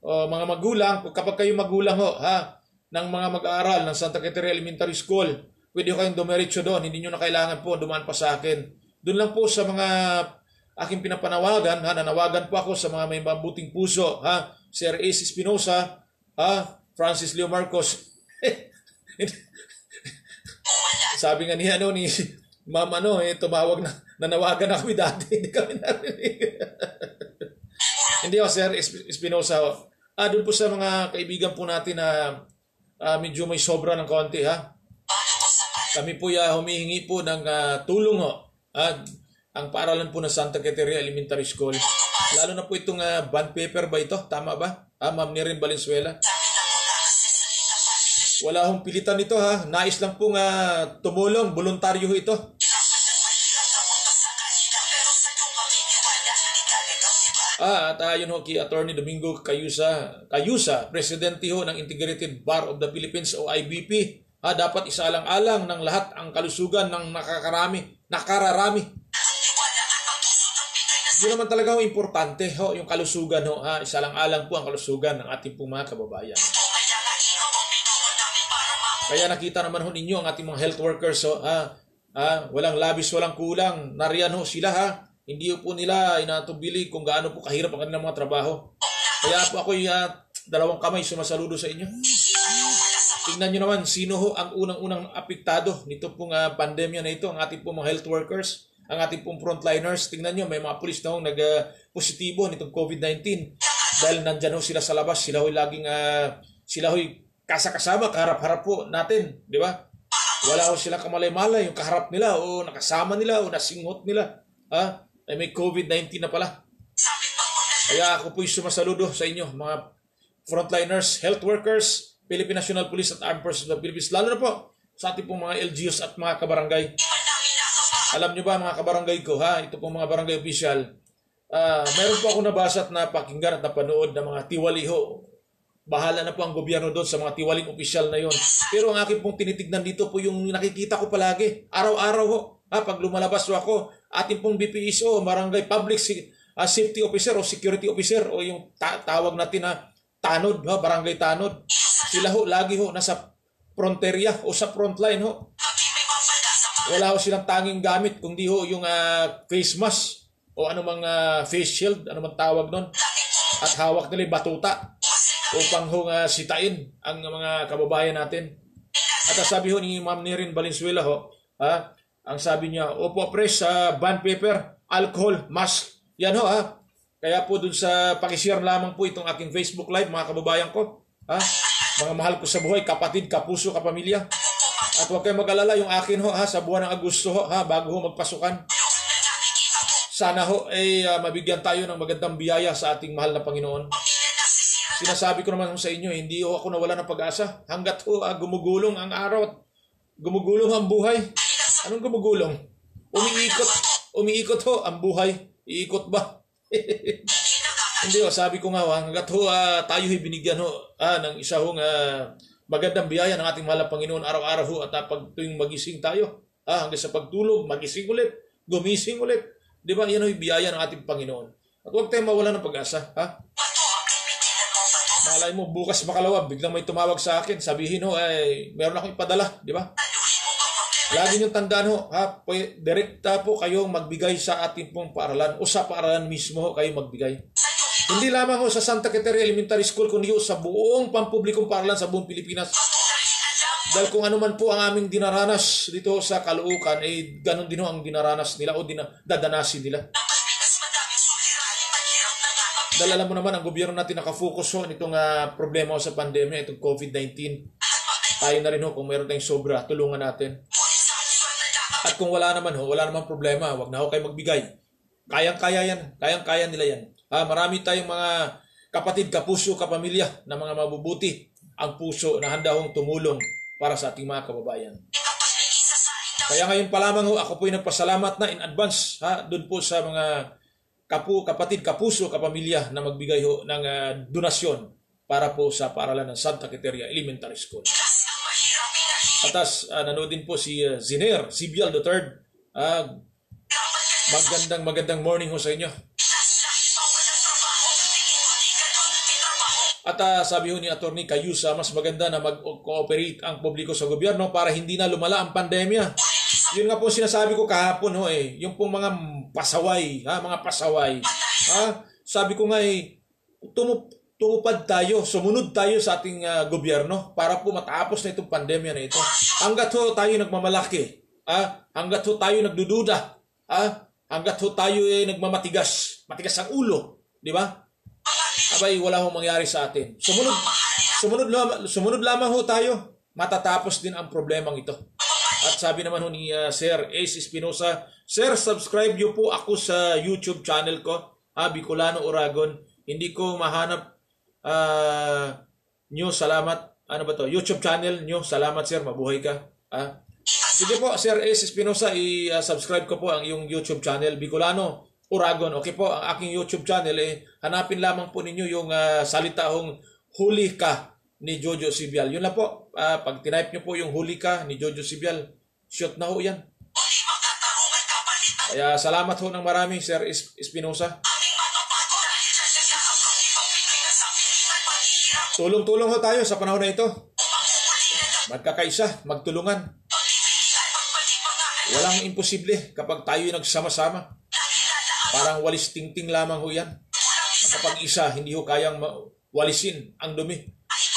o mga magulang, kapag kayo magulang ho ng mga mag-aaral ng Santa Caterina Elementary School, pwede ho kayong dumiretso doon. Hindi nyo na kailangan po dumaan pa sa akin. Doon lang po sa mga aking pinapanawagan, nanawagan po ako sa mga may mabuting puso, Sir Ace Espinosa, Francis Leo Marcos. Sabi nga ni Ma'am tumawag na, nanawagan na kami dati, hindi kami narinig. Hindi Sir Espinosa doon po sa mga kaibigan po natin na medyo may sobra ng konti, Kami po humihingi po ng tulong ang paaralan po ng Santa Caterina Elementary School. Lalo na po itong bond paper ba ito? Tama ba? Ma'am Nirin Valenzuela. Wala hong pilitan ito Nais lang pong tumulong, voluntaryo ito. At yun kay Attorney Domingo Cayusa, Presidente ng Integrated Bar of the Philippines o IBP. Dapat isaalang-alang ng lahat ang kalusugan ng nakararami. Yun naman talaga importante yung kalusugan isaalang-alang po ang kalusugan ng ating pong mga kababayan. Kaya nakita naman ninyo ang ating mga health workers walang labis, walang kulang. Nariyan sila Hindi po nila inatubili kung gaano po kahirap ang kanilang mga trabaho. Kaya po ako dalawang kamay sumasaludo sa inyo. Tingnan nyo naman sino ang unang apektado nito pong pandemya na ito, ang ating pong mga health workers, ang ating pong frontliners. Tingnan nyo, may mga pulis na nag-positibo nitong COVID-19 dahil nandyan sila sa labas. Sila laging kasama, kaharap-harap po natin, di ba? Wala sila kamalay-malay, yung kaharap nila o nakasama nila o nasinghot nila. Ay may COVID-19 na pala. Kaya ako po'y sumasaludo sa inyo, mga frontliners, health workers, Philippine National Police at Armed Forces of the Philippines, lalo na po sa ating pong mga LGUs at mga kabarangay. Alam nyo ba mga kabarangay ko, ito pong mga barangay official, meron po ako nabasa at napakinggan at napanood ng mga tiwaliho. Bahala na po ang gobyerno doon sa mga tiwaling official na yon. Pero ang aking pong tinitignan dito po yung nakikita ko palagi, araw-araw pag lumalabas ako, ating pong BPSO, Barangay Public Safety Officer o Security Officer o yung tawag natin na tanod, barangay tanod. Sila lagi nasa fronteria o sa frontline Wala silang tanging gamit kundi yung face mask o anumang face shield, anumang tawag nun. At hawak nila yung batuta upang sitain ang mga kababayan natin. At sabi ni Ma'am Nirin Valenzuela ang sabi niya, opo pres, bond paper, alcohol, mask. Yan Kaya po dun sa pakishare lamang po itong aking Facebook Live, mga kababayan ko. Mga mahal ko sa buhay, kapatid, kapuso, kapamilya. At huwag kayong mag-alala, yung akin sa buwan ng Agosto bago magpasukan. Sana ay mabigyan tayo ng magandang biyaya sa ating mahal na Panginoon. Sinasabi ko naman sa inyo, hindi ako nawala ng pag-asa. Hanggat gumugulong ang araw at gumugulong ang buhay. Anong gumugulong? Umiikot ang buhay. Iikot ba? Hindi sabi ko nga hanggat tayo binigyan ng isa magandang biyaya ng ating mahal na Panginoon araw-araw at pag tuwing magising tayo hanggang sa pagtulog, magising ulit, gumising ulit. Di ba? Yan yung biyaya ng ating Panginoon. At huwag tayong mawala ng pag-asa. Malay mo, bukas makalawa, biglang may tumawag sa akin. Sabihin meron akong ipadala. Di ba? Lagi niyong tandaan direkta po kayong magbigay sa ating pong paaralan o sa paaralan mismo kayo magbigay. Hindi lamang sa Santa Caterina Elementary School, kundi sa buong pampublikong paaralan sa buong Pilipinas. Dahil kung ano man po ang aming dinaranas dito sa Caloocan, ganun din ang dinaranas nila o dadanasin nila. Dahil alam mo naman, ang gobyerno natin nakafocus ho nitong problema ho sa pandemya, itong COVID-19. Tayo na rin ho, kung mayroon tayong sobra, tulungan natin. At kung wala naman ho, wala naman problema, wag na ho kayo magbigay. Kayang-kaya yan, kayang-kaya nila yan. Marami tayong mga kapatid, kapuso, kapamilya na mga mabubuti ang puso na handa hong tumulong para sa ating mga kababayan. Kaya ngayon pa lamang ho, ako po'y nagpasalamat na in advance doon po sa mga kapatid, kapuso, kapamilya na magbigay ho ng donasyon para po sa paaralan ng Santa Quiteria Elementary School. Atas, nanood din po si Ziner Sibial III. Magandang morning ho sa inyo. At sabi ho ni Atty. Cayusa, mas maganda na mag-cooperate ang publiko sa gobyerno para hindi na lumala ang pandemya. Yun nga po sinasabi ko kahapon ho yung pong mga pasaway, mga pasaway. Sabi ko nga tumupad tayo, sumunod tayo sa ating gobyerno para po matapos na itong pandemya na ito. Hanggat ho tayo nagmamalaki, hanggat ho tayo nagdududa, hanggat ho tayo nagmamatigas, matigas ang ulo, di ba? Abay, wala hong mangyari sa atin. Sumunod lamang ho tayo, matatapos din ang problemang ito. At sabi naman ho ni Sir Ace Espinosa, Sir, subscribe niyo po ako sa YouTube channel ko, Bicolano Oragon. Hindi ko mahanap nyo, salamat. Ano ba to? YouTube channel nyo, salamat sir, mabuhay ka. Sige po, Sir Ace Espinosa, i-subscribe ko po ang iyong YouTube channel, Bicolano Oragon. Okay po, ang aking YouTube channel, hanapin lamang po ninyo yung salitahong huli ka ni Jojo Sibial. Yun lang po, pag tinype nyo po yung huli ka ni Jojo Sibial, shoot na ho yan. Kaya salamat ho ng marami, Sir Espinosa. Tulong-tulong ho tayo sa panahon na ito. Magkakaisa, magtulungan. Walang imposible kapag tayo nagsama-sama. Parang walis tingting lamang ho yan. Kapag isa, hindi ho kayang walisin ang dumi.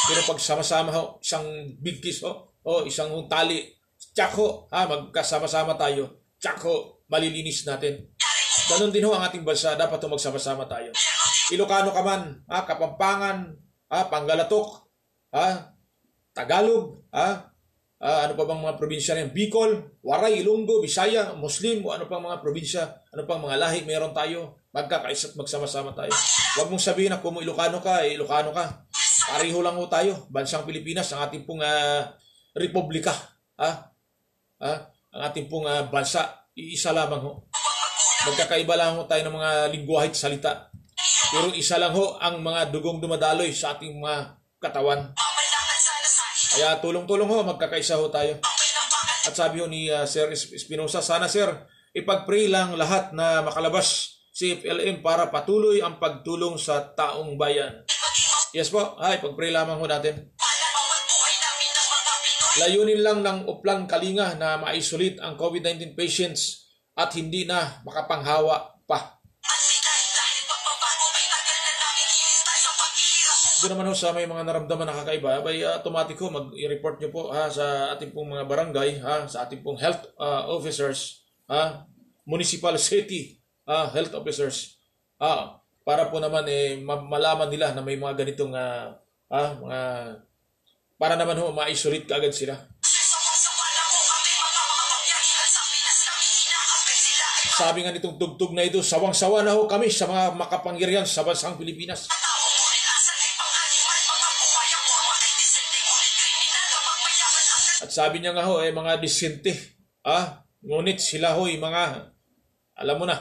Pero pag sama-sama ho, isang bigkis ho, isang tali, tsak ho, magkasama-sama tayo, tsak ho, malilinis natin. Ganon din ho ang ating bansa, dapat ho magsama-sama tayo. Ilocano ka man, Kapampangan, Panggalatok, Tagalog, ano pa bang mga probinsya na yan? Bicol, Waray, Ilonggo, Bisaya, Muslim, o ano pang mga probinsya, ano pang mga lahi mayroon tayo, magkakaisa at magsama-sama tayo. Huwag mong sabihin na kung Ilocano ka, Ilocano ka. Pareho lang ho tayo, bansang Pilipinas, ang ating pong republika, ang ating pong bansa, iisa lamang ho. Magkakaiba lang ho tayo ng mga lingwahe at salita. Pero isa lang ho ang mga dugong dumadaloy sa ating mga katawan. Kaya tulong-tulong ho, magkakaisa ho tayo. At sabi ho ni Sir Espinosa, sana sir, ipag-pray lang lahat na makalabas si FLM para patuloy ang pagtulong sa taong bayan. Yes po, ipag-pray lamang ho natin. Layunin lang ng Uplan Kalinga na ma-isolate ang COVID-19 patients at hindi na makapanghawa pa. Doon naman ho sa may mga naramdaman na kakaiba, automatic ho, mag-i-report nyo po sa ating pong mga barangay, sa ating pong health officers, municipal city health officers, para po naman malaman nila na may mga ganitong mga, para naman ho ma-isolate kaagad sila. Sabi nga nitong tugtog na ito, sawang-sawa na ho kami sa mga makapangyarihan sa bansang Pilipinas. At sabi niya nga ho, mga disente, ngunit sila ho, mga, alam mo na.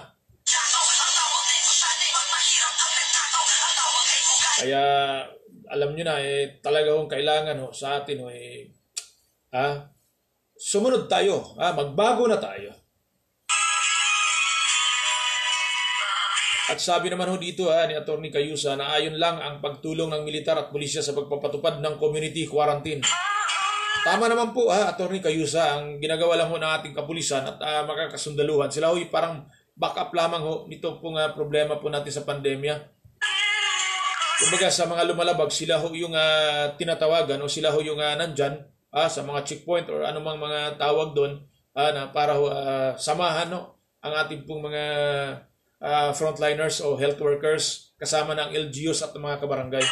Kaya, alam nyo na, talaga hong kailangan ho, sa atin ho, sumunod tayo, magbago na tayo. At sabi naman ho dito ni Atty. Cayusa na ayon lang ang pagtulong ng militar at pulisya sa pagpapatupad ng community quarantine. Tama naman po Atty. Cayusa, ang ginagawa lang ho ng ating kapulisan at makakasundaluhan. Sila ho parang backup lamang ho nito pong problema po natin sa pandemya. Kumbaga sa mga lumalabag, sila ho yung tinatawagan o sila ho yung nandyan sa mga checkpoint or anumang mga tawag doon na para ho samahan ang ating pong mga frontliners o health workers kasama ng LGUs at mga kabarangay.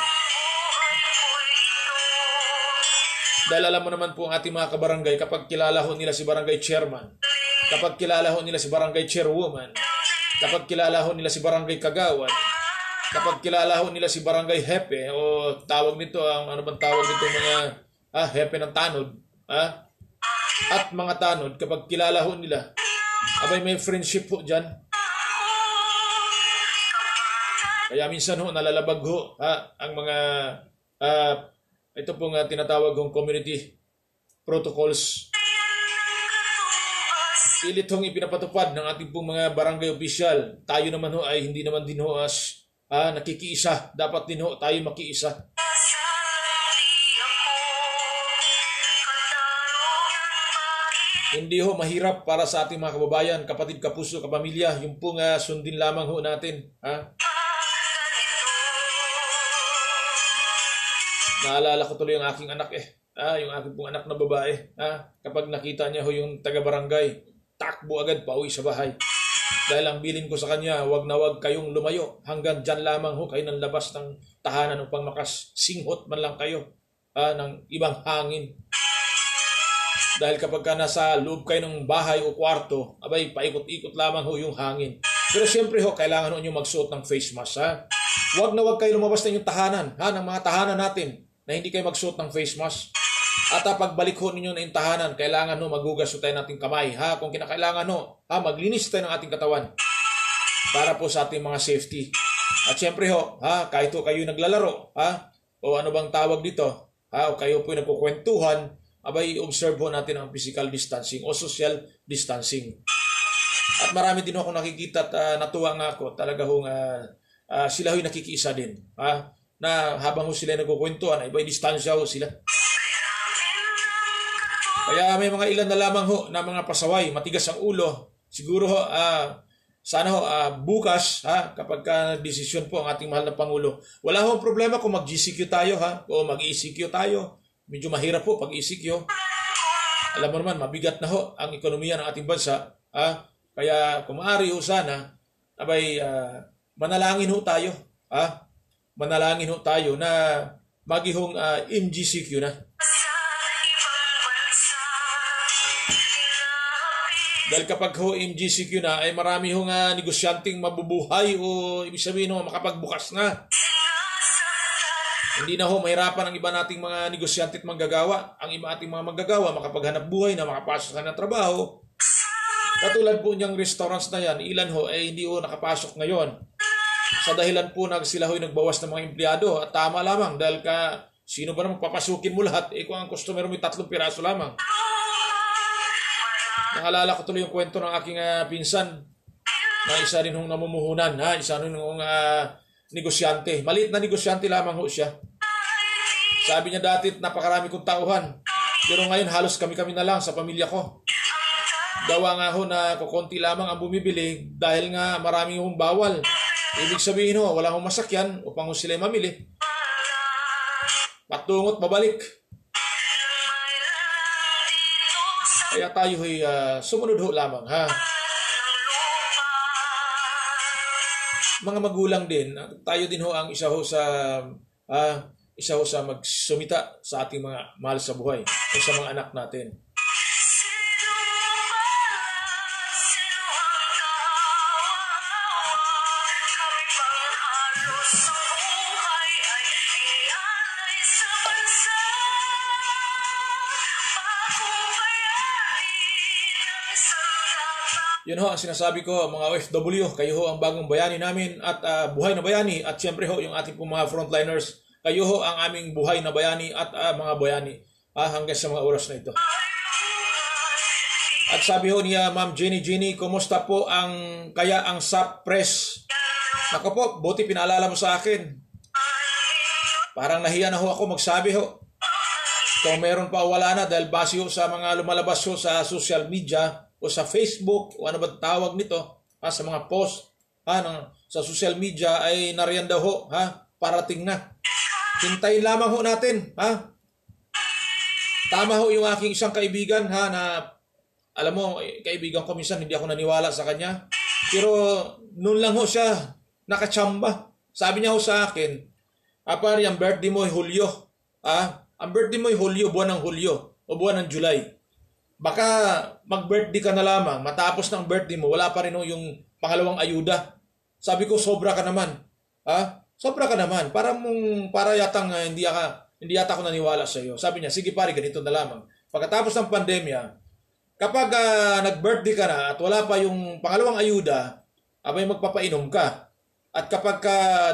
Dahil alam mo naman po ang ating mga kabarangay, kapag kilala ho nila si barangay chairman, kapag kilala ho nila si barangay chairwoman, kapag kilala ho nila si barangay kagawan, kapag kilala ho nila si barangay hepe o tawag nito, ang ano bang tawag nito, mga hepe ng tanod, at mga tanod, kapag kilala ho nila, abay may friendship ho dyan. Kaya minsan ho nalalabag ho ang mga ito pong tinatawag hong community protocols. Pilit hong ipinapatupad ng ating pong mga barangay official. Tayo naman ho ay hindi naman din ho as nakikiisa. Dapat din ho tayo makiisa. Hindi ho mahirap para sa ating mga kababayan, kapatid, kapuso, kapamilya, yung pong sundin lamang ho natin. Naalala ko tuloy ang aking anak yung aking pong anak na babae. Kapag nakita niya ho yung taga-barangay, takbo agad pauwi sa bahay. Dahil ang bilin ko sa kanya, wag na wag kayong lumayo. Hanggang dyan lamang ho kayo ng labas ng tahanan upang makasinghot man lang kayo ng ibang hangin. Dahil kapag nasa loob kayo ng bahay o kwarto, abay paikot-ikot lamang ho yung hangin. Pero siyempre ho, kailangan ho nyo magsuot ng face mask. Wag na wag kayo lumabas na yung tahanan, ng mga tahanan natin, na hindi kayo magsuot ng face mask. At pagbalik ho ninyo na yung tahanan, kailangan ho magugas ho tayo nating kamay. Kung kinakailangan ho, maglinis tayo ng ating katawan para po sa ating mga safety. At syempre ho, kahit ho kayo naglalaro, o ano bang tawag dito, o kayo po nagkukwentuhan, abay observe ho natin ang physical distancing o social distancing. At marami din ho akong nakikita at natuwa nga ako, talaga ho sila ho'y nakikiisa din. Na habang ho sila nagkukwentuhan, ay may distansya ho sila. Kaya may mga ilan na lamang ho na mga pasaway, matigas ang ulo. Siguro ho, sana ho bukas, kapag desisyon po ang ating mahal na Pangulo, wala ho problema kung mag-GCQ tayo o mag-ECQ tayo. Medyo mahirap po pag ECQ. Alam mo naman, mabigat na ho ang ekonomiya ng ating bansa. Kaya kung maaari ho sana, abay manalangin ho tayo. Manalangin ho tayo na magihong MGCQ na. Dahil kapag ho MGCQ na, ay marami hong negosyanteng mabubuhay o ibig sabihin ho makapagbukas na. Hindi na ho mahirapan ang iba nating mga negosyante at manggagawa. Ang iba ating mga manggagawa makapaghanap buhay na makapasok na ng trabaho. Katulad po niyang restaurants na yan, ilan ho ay hindi ho nakapasok ngayon. Sa dahilan po sila ho'y nagbawas ng mga empleyado at tama lamang dahil sino ba naman papasukin mo lahat kung ang customer mo 3 piraso lamang. Naalala ko tuloy yung kwento ng aking pinsan na isa rin hong namumuhunan, isa rin hong negosyante. Maliit na negosyante lamang ho siya. Sabi niya dati napakarami kong tauhan pero ngayon halos kami-kami na lang sa pamilya ko. Gawa nga ho na kukunti lamang ang bumibili dahil nga maraming hong bawal. Ibig sabihin ho, wala hong masakyan upang sila mamili. Patungot, babalik. Kaya tayo ay sumunod ho lamang. Mga magulang din, tayo din ho ang isa ho sa magsumita sa ating mga mahal sa buhay o sa mga anak natin. Yun ho ang sinasabi ko, mga OFW, kayo ho ang bagong bayani namin at buhay na bayani. At siyempre ho, yung ating pong mga frontliners, kayo ho ang aming buhay na bayani at mga bayani hanggang sa mga oras na ito. At sabi ho niya, Ma'am Jenny, kumusta po ang SAP Press? Naku po, buti pinaalala mo sa akin. Parang nahiya na ho ako magsabi ho. Kung meron pa wala na dahil base ho sa mga lumalabas ho sa social media, o sa Facebook, o ano ba tawag nito, sa mga post sa social media ay nariyan daw ho, parating na. Hintayin lamang ho natin. Tama ho yung aking isang kaibigan na alam mo, kaibigan ko minsan hindi ako naniwala sa kanya. Pero noon lang ho siya nakachamba. Sabi niya ho sa akin, pare, ang birthday mo ay Hulyo. Ang birthday mo ay Hulyo, buwan ng Hulyo o buwan ng July. Baka mag-birthday ka na lamang, matapos ng birthday mo, wala pa rin ho yung pangalawang ayuda. Sabi ko, sobra ka naman. Sobra ka naman. Para yatang hindi yata ako naniwala sa iyo. Sabi niya, sige pare, ganito na lamang. Pagkatapos ng pandemya, kapag nag-birthday ka na at wala pa yung pangalawang ayuda, abay magpapainom ka. At kapag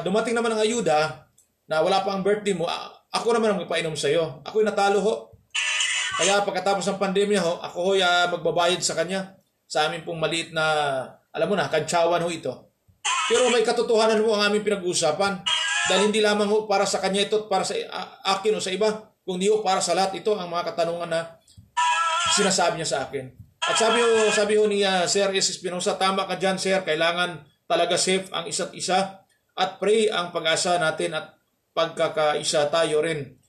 dumating naman ang ayuda na wala pa ang birthday mo, ako naman ang magpapainom sa iyo. Ako'y natalo ho. Kaya pagkatapos ng pandemya ho, ako ho magbabayad sa kanya. Sa amin pong maliit na, alam mo na, kantsawan ho ito. Pero may katotohanan ho ang aming pinag-uusapan. Dahil hindi lamang ho para sa kanya ito at para sa akin o sa iba, kundi ho para sa lahat ito ang mga katanungan na sinasabi niya sa akin. At sabi ho ni Sir S. Espinosa, tama ka dyan sir, kailangan talaga safe ang isa't isa at pray ang pag-asa natin at pagkakaisa tayo rin.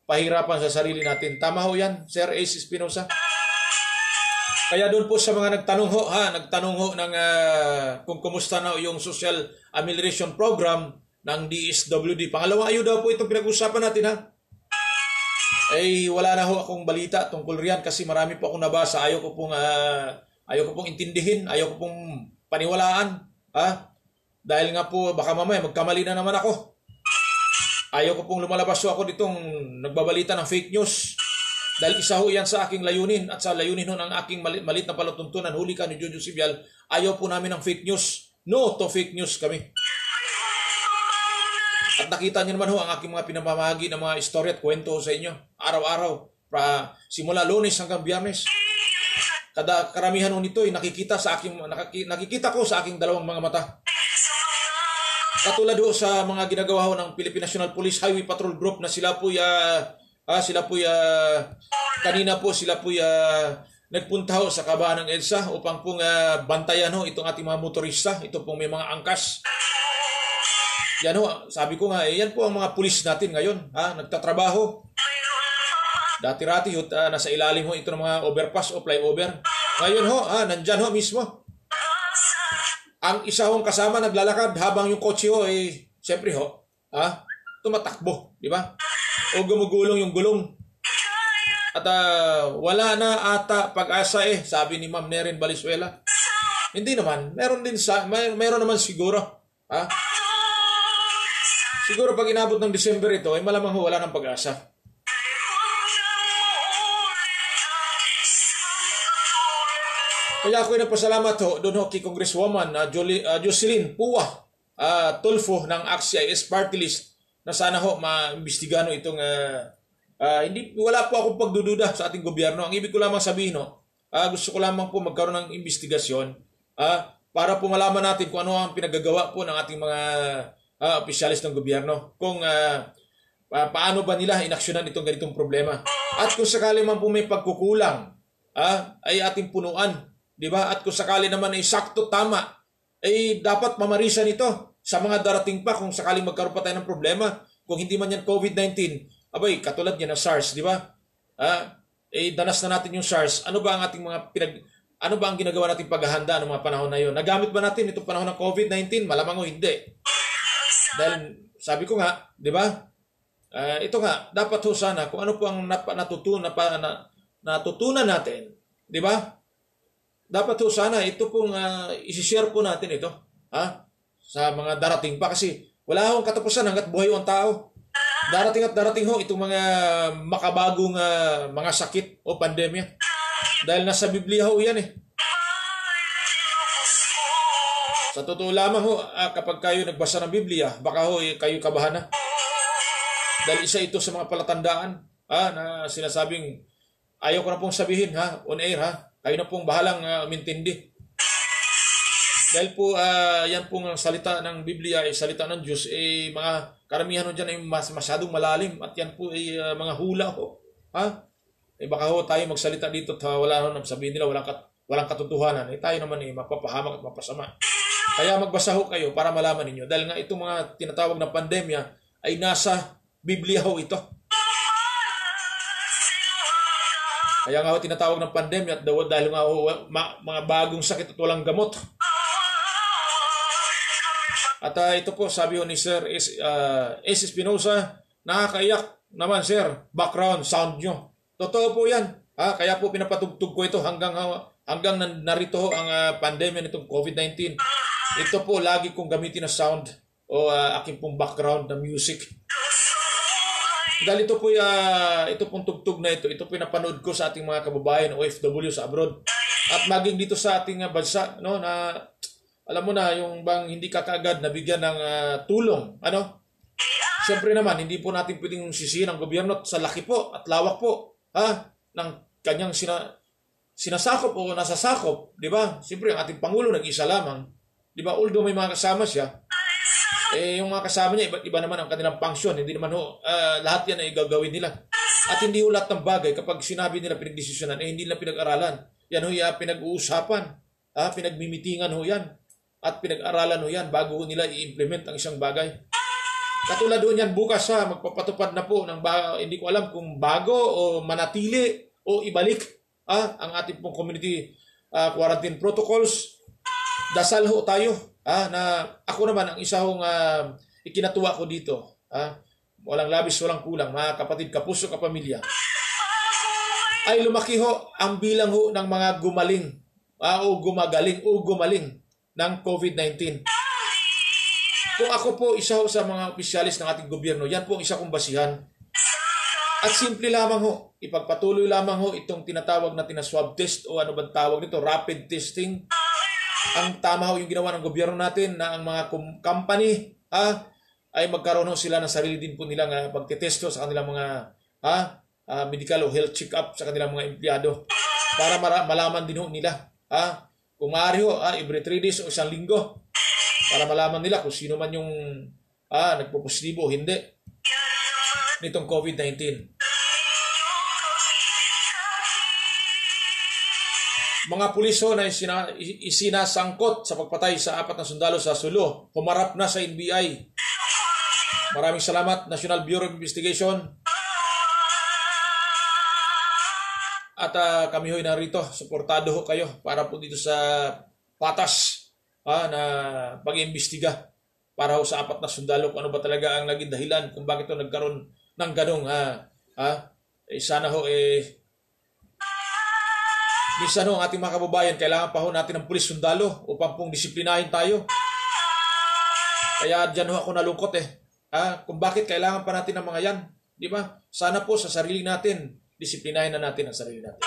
Pahirapan sa sarili natin. Tama ho yan, Sir S. Espinosa. Kaya doon po sa mga nagtanong ho ng kung kumusta na yung social amelioration program ng DSWD. Pangalawang ayuda po itong pinag-usapan natin wala na ho akong balita tungkol riyan kasi marami po akong nabasa. Ayaw ko pong intindihin, ayaw ko pong paniwalaan. Dahil nga po baka mamaya magkamali na naman ako. Ayaw ko pong lumalabas ako ditong nagbabalita ng fake news. Dahil isa ho yan sa aking layunin at sa layunin ho ng aking malit na palatuntunan, huli ka ni Jojo Sibial, ayaw po namin ng fake news. No to fake news kami. At nakita niyo naman ho ang aking mga pinamamahagi ng mga istorya at kwento sa inyo. Araw-araw. Simula Lunes hanggang Biyernes. Karamihan ho nito ay nakikita ko sa aking dalawang mga mata. Katulad ho sa mga ginagawa ho ng Philippine National Police Highway Patrol Group na kanina po sila po nagpunta ho sa kabahan ng EDSA upang pong bantayan ho itong ating mga motorista. Ito pong may mga angkas. Yan ho, sabi ko nga, yan po ang mga pulis natin ngayon. Nagtatrabaho. Dati-rati ho, nasa ilalim ho ito ng mga overpass o flyover. Ngayon ho, nandyan ho mismo. Ang isa hong kasama naglalakad habang yung kotse ho siyempre ho, tumatakbo, di ba? O gumugulong yung gulong. At wala na ata pag-asa sabi ni Ma'am Nerin Valenzuela. Hindi naman, meron naman siguro. Siguro pag inabot ng December ito, malamang ho wala ng pag-asa. Kaya ako'y nagpasalamat ho doon ho kay Congresswoman Jocelyn Pua Tulfo ng ACT-CIS Party List na sana ho maimbestigahan itong wala po akong pagdududa sa ating gobyerno. Ang ibig ko lamang sabihin gusto ko lamang po magkaroon ng investigasyon para po malaman natin kung ano ang pinagagawa po ng ating mga opisyalis ng gobyerno. Kung paano ba nila inaksyonan itong ganitong problema. At kung sakali man po may pagkukulang ay ating punuan. Diba? At kung sakali naman ay sakto tama, dapat mamarisan ito sa mga darating pa kung sakaling magkaroon pa tayo ng problema. Kung hindi man yan COVID-19, katulad yan ng SARS, di ba? Danas na natin yung SARS. Ano ba ang ginagawa nating paghahanda ng mga panahon na yon? Nagamit ba natin itong panahon ng COVID-19? Malamang o hindi. Dahil sabi ko nga, di ba? Ito nga, dapat ho sana kung ano po ang natutunan natin, di ba? Dapat ho sana ito pong isi-share po natin ito sa mga darating pa kasi wala akong katapusan hanggat buhay ang tao. Darating at darating ho itong mga makabagong mga sakit o pandemya. Dahil nasa Biblia ho yan Sa totoo lamang ho, kapag kayo nagbasa ng Biblia, baka ho kayo kabahan na. Dahil isa ito sa mga palatandaan na sinasabing ayaw ko na pong sabihin on air kayo na pong bahalang umintindi. Dahil po yan pong salita ng Biblia salita ng Diyos mga karamihan dyan ay masyadong malalim at yan po ay mga hula ho. Baka ho tayo magsalita dito at wala sabihin nila walang katotohanan. Tayo naman mapapahamak at mapasama. Kaya magbasa ho kayo para malaman ninyo. Dahil nga itong mga tinatawag na pandemya ay nasa Biblia ho ito. Kaya nga ho tinatawag ng pandemya dahil nga ho mga bagong sakit at walang gamot. At ito po, sabi ho ni Sir S. Espinosa, nakakaiyak naman sir, background sound nyo. Totoo po yan. Kaya po pinapatugtog ko ito hanggang narito ho ang pandemya nitong COVID-19. Ito po lagi kong gamitin na sound o aking pong background na music. Dahil ito pong tugtog na ito pinapanood ko sa ating mga kababayan OFW sa abroad. At maging dito sa ating bansa, no, na alam mo na, yung bang hindi ka kaagad nabigyan ng tulong, ano? Siyempre naman, hindi po natin pwedeng sisihin ang gobyerno sa laki po at lawak po, ng kanyang sinasakop o nasasakop, di ba? Siyempre, ang ating Pangulo nag-isa lamang, di ba? Although may mga kasama siya, yung mga kasama niya, iba naman ang kanilang function, hindi naman lahat yan ay gagawin nila. At hindi ho lahat ng bagay, kapag sinabi nila pinagdesisyonan, hindi nila pinag-aralan. Yan ho pinag-uusapan, pinagmimitingan ho yan. At pinag-aralan ho yan bago nila i-implement ang isang bagay. Katulad doon yan bukas magpapatupad na po ng hindi ko alam kung bago o manatili o ibalik ang ating pong community quarantine protocols. Dasal ho tayo na ako naman ang isa hong ikinatuwa ko dito. Walang labis, walang kulang, mga kapatid, kapuso, kapamilya. Ay lumaki ho ang bilang ho ng mga gumaling o gumaling ng COVID-19. Kung ako po isa ho sa mga opisyalis ng ating gobyerno, yan po ang isa kong basihan. At simple lamang ho, ipagpatuloy lamang ho itong tinatawag natin na swab test o ano bang tawag nito, rapid testing. Ang tama ho yung ginawa ng gobyerno natin na ang mga company ay magkaroon ho sila ng sarili din po nilang pagtetesto sa kanilang mga medical o health check-up sa kanilang mga empleyado para malaman din ho nila kung maaari ho, every 3 days o 1 linggo para malaman nila kung sino man yung nagpo-positibo o hindi nitong COVID-19. Mga pulis ho na isinasangkot sa pagpatay sa 4 na sundalo sa Sulu, humarap na sa NBI. Maraming salamat, National Bureau of Investigation. At kami ho'y narito, suportado ho kayo para po dito sa patas na pag-iimbestiga para ho sa 4 na sundalo kung ano ba talaga ang naging dahilan kung bakit ito nagkaroon ng ganong sana ho minsan ho ang ating mga kababayan kailangan pa ho natin ng pulis sundalo upang pong disiplinahin tayo. Kaya dyan ho ako nalungkot kung bakit kailangan pa natin ng mga yan, di ba? Sana po sa sarili natin disiplinahin na natin ang sarili natin.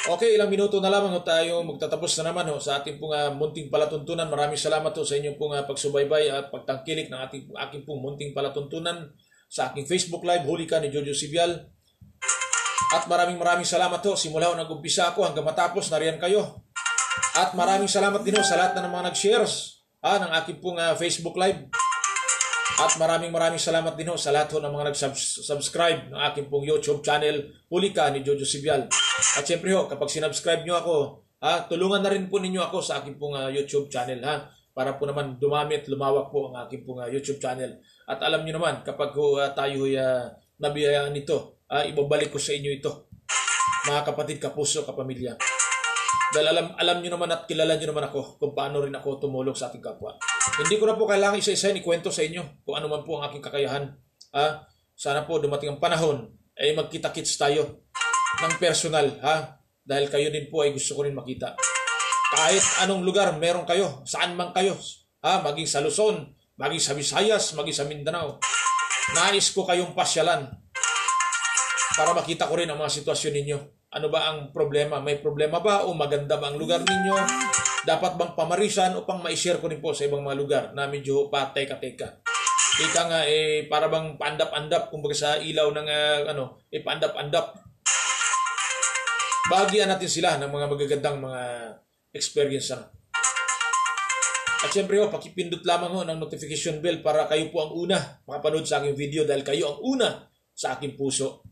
Okay, ilang minuto na lamang tayo magtatapos na naman sa ating pong munting palatuntunan. Maraming salamat sa inyong pong pagsubaybay at pagtangkilik ng aking pong munting palatuntunan sa aking Facebook Live, Huli Ka ni Jojo Sibial. At maraming salamat simula nag-umpisa ako hanggang matapos, nariyan kayo. At maraming salamat din sa lahat na ng mga nag-shares ng aking pong Facebook Live. At maraming salamat din sa lahat ng mga nag-subscribe ng aking pong YouTube channel, Huli Ka ni Jojo Sibial. At syempre kapag sinubscribe nyo ako, tulungan na rin po ninyo ako sa aking pong YouTube channel para po naman dumami at lumawak po ang aking pong YouTube channel. At alam nyo naman, kapag tayo nabiyayaan nito, ibabalik ko sa inyo ito, mga kapatid, kapuso, kapamilya. Dahil alam nyo naman at kilala nyo naman ako kung paano rin ako tumulong sa ating kapwa. Hindi ko na po kailangan isa-isa ikwento sa inyo kung ano man po ang aking kakayahan. Sana po dumating ang panahon ay magkita-kits tayo ng personal. Dahil kayo din po ay gusto ko rin makita. Kahit anong lugar meron kayo, saan man kayo, maging sa Luzon, maging sa Visayas, maging sa Mindanao. Nais ko kayong pasyalan para makita ko rin ang mga sitwasyon ninyo. Ano ba ang problema? May problema ba o maganda ba ang lugar ninyo? Dapat bang pamarisan upang ma-share ko rin po sa ibang mga lugar na medyo pateka-teka? Ika nga para bang paandap-andap kumbaga sa ilaw ng paandap-andap. Bahagian natin sila ng mga magagandang mga experience At syempre pakipindot lamang ng notification bell para kayo po ang una makapanood sa aking video dahil kayo ang una sa aking puso.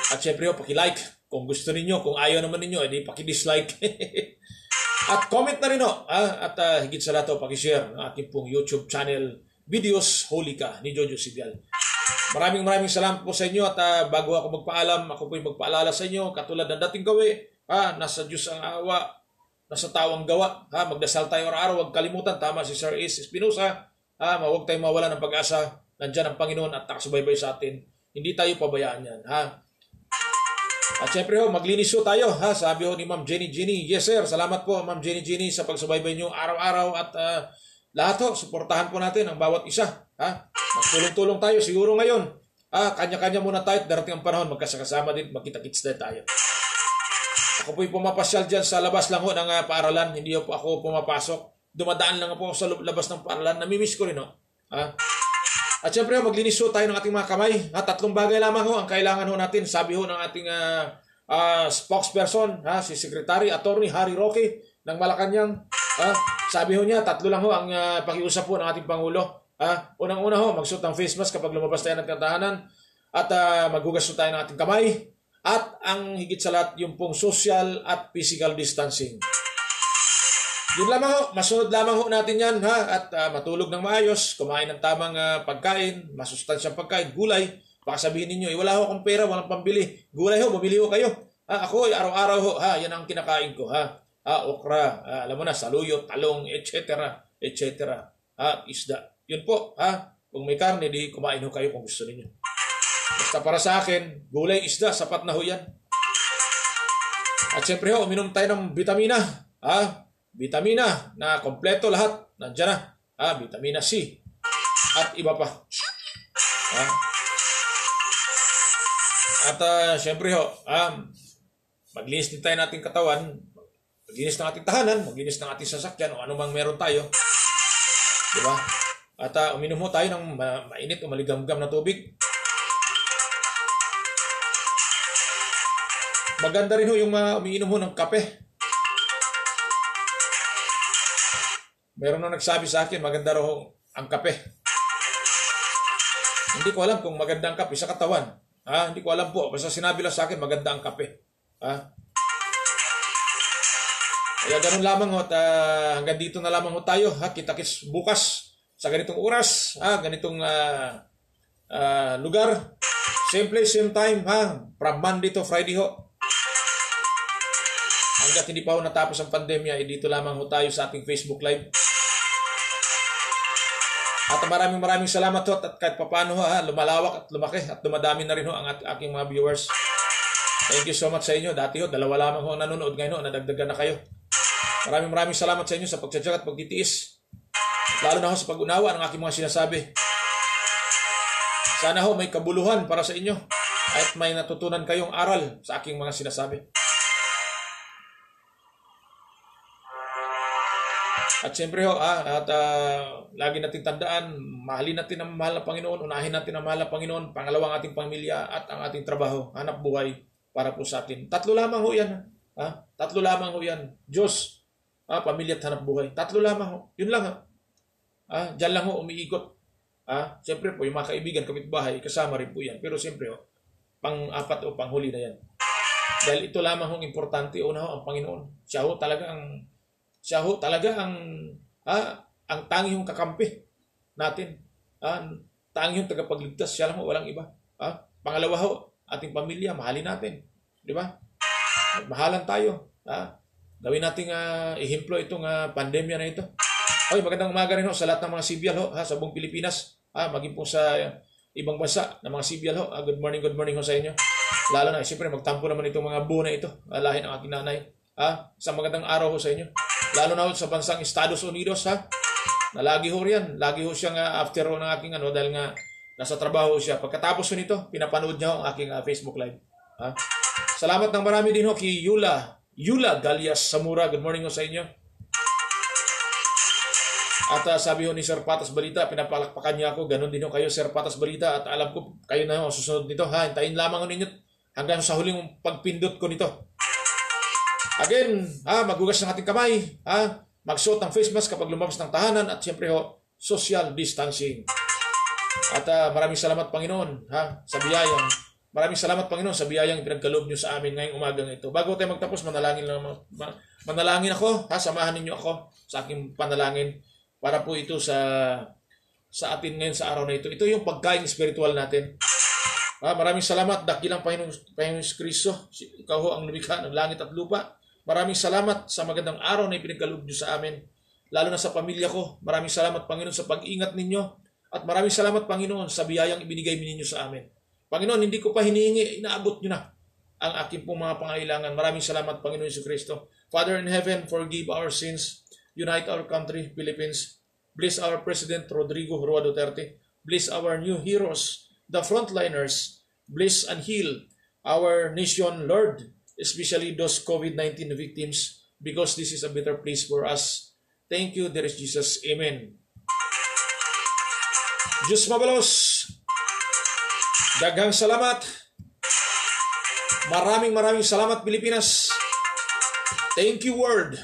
At syempre paki-like kung gusto ninyo, kung ayaw naman ninyo, edi paki-dislike. At comment na rin at higit sa lahat paki-share ng aking pong YouTube channel videos Huli Ka ni Jojo Sibial. Maraming salamat po sa inyo at bago ako magpaalam, ako po yung magpaalala sa inyo katulad ng dating gawi, nasa Diyos ang awa, nasa tao ang gawa, magdasal tayo araw-araw, huwag kalimutan, tama si Sir Ace Espinosa, huwag tayong mawala ng pag-asa, nandyan ang Panginoon at nakasubaybay sa atin, hindi tayo pabayaan yan, At syempre maglinis tayo, sabi ni Ma'am Jenny. Yes sir, salamat po Ma'am Jenny sa pagsubaybay nyo araw-araw at lahat suportahan po natin ang bawat isa, magtulong-tulong tayo, siguro ngayon, kanya-kanya muna tayo, darating ang panahon, magkasakasama din, magkita-kits din tayo. Ako po'y pumapasyal dyan sa labas lang ng paaralan. Hindi po ako pumapasok. Dumadaan lang po sa labas ng paaralan. Namimiss ko rin. At syempre maglinis tayo ng ating mga kamay. 3 bagay lamang ang kailangan natin. Sabi ng ating spokesperson, si Secretary Attorney Harry Roque ng Malacanang. Sabi niya, 3 lang ang pakiusap ng ating Pangulo. Unang-una magsuot ng face mask kapag lumabas tayo ng tahanan. At maghugas tayo ng ating kamay. At ang higit sa lahat, yung pong social at physical distancing. Yun lamang masunod lamang natin yan, at matulog ng maayos, kumain ng tamang pagkain, masustansyang pagkain, gulay. Baka sabihin ninyo, wala akong pera, walang pambili. Gulay bumili kayo. Ako araw-araw yan ang kinakain ko. Okra, alam mo na, saluyot, talong, etc. Isda. Yun po, kung may karne, di kumain kayo kung gusto ninyo. Basta para sa akin, gulay, isda, sapat na yan. At siyempre uminom tayo ng vitamina. Vitamina na kompleto lahat. Nandiyan na. Vitamina C. At iba pa. At siyempre maglinis din tayo ng ating katawan. Maglinis ng ating tahanan. Maglinis ng ating sasakyan o anumang meron tayo. Diba? At uminom tayo ng mainit o maligamgam na tubig. Maganda rin yung umiinom ng kape. Meron na nagsabi sa akin, maganda raw ang kape. Hindi ko alam kung maganda ang kape sa katawan. Hindi ko alam po. Basta sinabi lang sa akin, maganda ang kape. Kaya ganun lamang at hanggang dito na lamang tayo. Kita-kits bukas sa ganitong oras. Ganitong lugar. Same place, same time. From Monday to Friday Hanggat hindi pa natapos ang pandemya, dito lamang tayo sa ating Facebook Live. At maraming salamat at kahit papaano lumalawak at lumaki at dumadami na rin ang aking mga viewers. Thank you so much sa inyo. Dati 2 lamang ang nanonood, ngayon nadagdagan na kayo. Maraming salamat sa inyo sa pagtsatsaga at pagtitiis. Lalo na sa pag-unawa ng aking mga sinasabi. Sana may kabuluhan para sa inyo at may natutunan kayong aral sa aking mga sinasabi. At siyempre lagi natin tandaan, mahalin natin ang mahal na Panginoon, unahin natin ang mahal na Panginoon, pangalawa ang ating pamilya at ang ating trabaho, hanap buhay para po sa atin. 3 lamang yan. 3 lamang yan. Diyos, pamilya at hanap buhay. 3 lamang Yun lang Diyan lang umiikot. Siyempre po, yung mga kaibigan, kapitbahay, kasama rin po yan. Pero siyempre pang-4 o panghuli na yan. Dahil ito lamang importante, ang Panginoon. Siya talaga ang tanging kakampi natin. Tanging tagapagligtas. Siya lang walang iba. Pangalawa ating pamilya, mahalin natin. Di ba? Mahalan tayo. Gawin nating ehemplo itong pandemya na ito. Magandang umaga rin sa lahat ng mga Sibyal sa buong Pilipinas. Maging po sa ibang bansa ng mga Sibyal good morning sa inyo. Lalo na, siyempre magtampo naman itong mga buo na ito. Lahi ng aking nanay. Sa magandang araw sa inyo. Lalo na sa bansang Estados Unidos na lagi riyan. Lagi siyang after ng aking dahil nga nasa trabaho siya. Pagkatapos nito, pinapanood niya ang aking Facebook Live. Salamat ng marami din kay Yula Galias Samura. Good morning sa inyo. At sabi ni Sir Patas Balita, pinapalakpakan niya ako. Ganon din kayo, Sir Patas Balita. At alam ko, kayo na susunod nito. Hintayin lamang ninyo hanggang sa huling pagpindot ko nito. Again, maghugas ng ating kamay. Magsuot ng face mask kapag lumabas ng tahanan. At siyempre social distancing. At maraming salamat Panginoon sa biyayang. Maraming salamat Panginoon sa biyayang pinagkaloob niyo sa amin ngayong umagang ito. Bago tayo magtapos, manalangin ako. Samahan ninyo ako sa aking panalangin. Para po ito sa sa atin ngayon sa araw na ito. Ito yung pagkain spiritual natin. Maraming salamat, dakilang Panginoon Kristo. Ikaw ho ang lumikha ng langit at lupa. Maraming salamat sa magandang araw na ipinagkaloob niyo sa amin. Lalo na sa pamilya ko. Maraming salamat, Panginoon, sa pag-ingat ninyo. At maraming salamat, Panginoon, sa biyayang ibinigay ninyo sa amin. Panginoon, hindi ko pa hinihingi, inaabot nyo na ang aking pong mga pangailangan. Maraming salamat, Panginoon Yesu Kristo. Father in heaven, forgive our sins. Unite our country, Philippines. Bless our President Rodrigo Roa Duterte. Bless our new heroes, the frontliners. Bless and heal our nation, Lord, especially those COVID-19 victims, because this is a better place for us. Thank you, dear Jesus. Amen. Diyos mabalos. Daghang salamat. Maraming salamat, Pilipinas. Thank you, Word.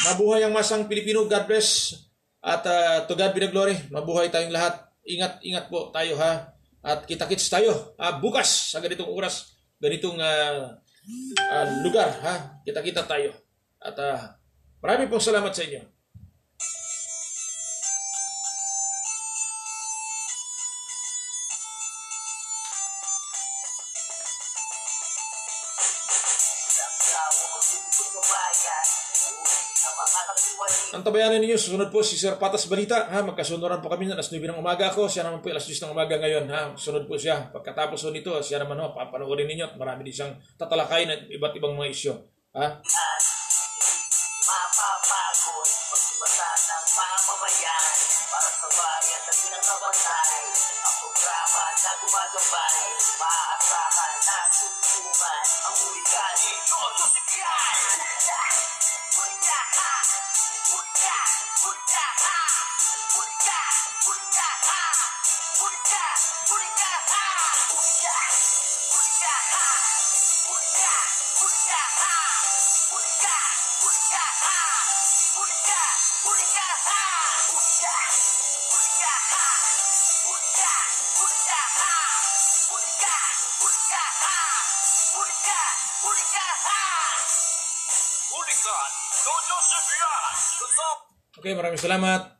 Mabuhay ang masang Pilipino. God bless. At to God be the glory. Mabuhay tayong lahat. Ingat po tayo ha. At kita-kits tayo bukas sa ganitong oras, ganitong lugar ha. Kita-kita tayo. At maraming pong salamat sa inyo. Ang tabayanan ninyo, susunod po si Sir Patas Balita. Magkasunuran po kami na alas 9 ng umaga ako. Siya naman po alas 10 ng umaga ngayon. Sunod po siya. Pagkatapos po nito, siya naman papanoorin ninyo at marami din siyang tatalakayin at iba't ibang mga isyo. Mapapagod, magbibasa ng pamamayan para sa bayan na pinakabatay. Ang programa na gumagabay, maaasahan na susuman. Ang uligali, todo si Pian. Punta ha! Punta! Punta ha! Punta! Punta ha! Punta! Punta ha! Punta! Punta ha! Punta! Punta ha! Punta! Punta ha! Punta! Punta ha! Punta! Punta ha! Punta! Punta ha! Punta! Punta ha! Punta! Punta ha! Ulikan, Dojo Sipian, Okay, maraming salamat.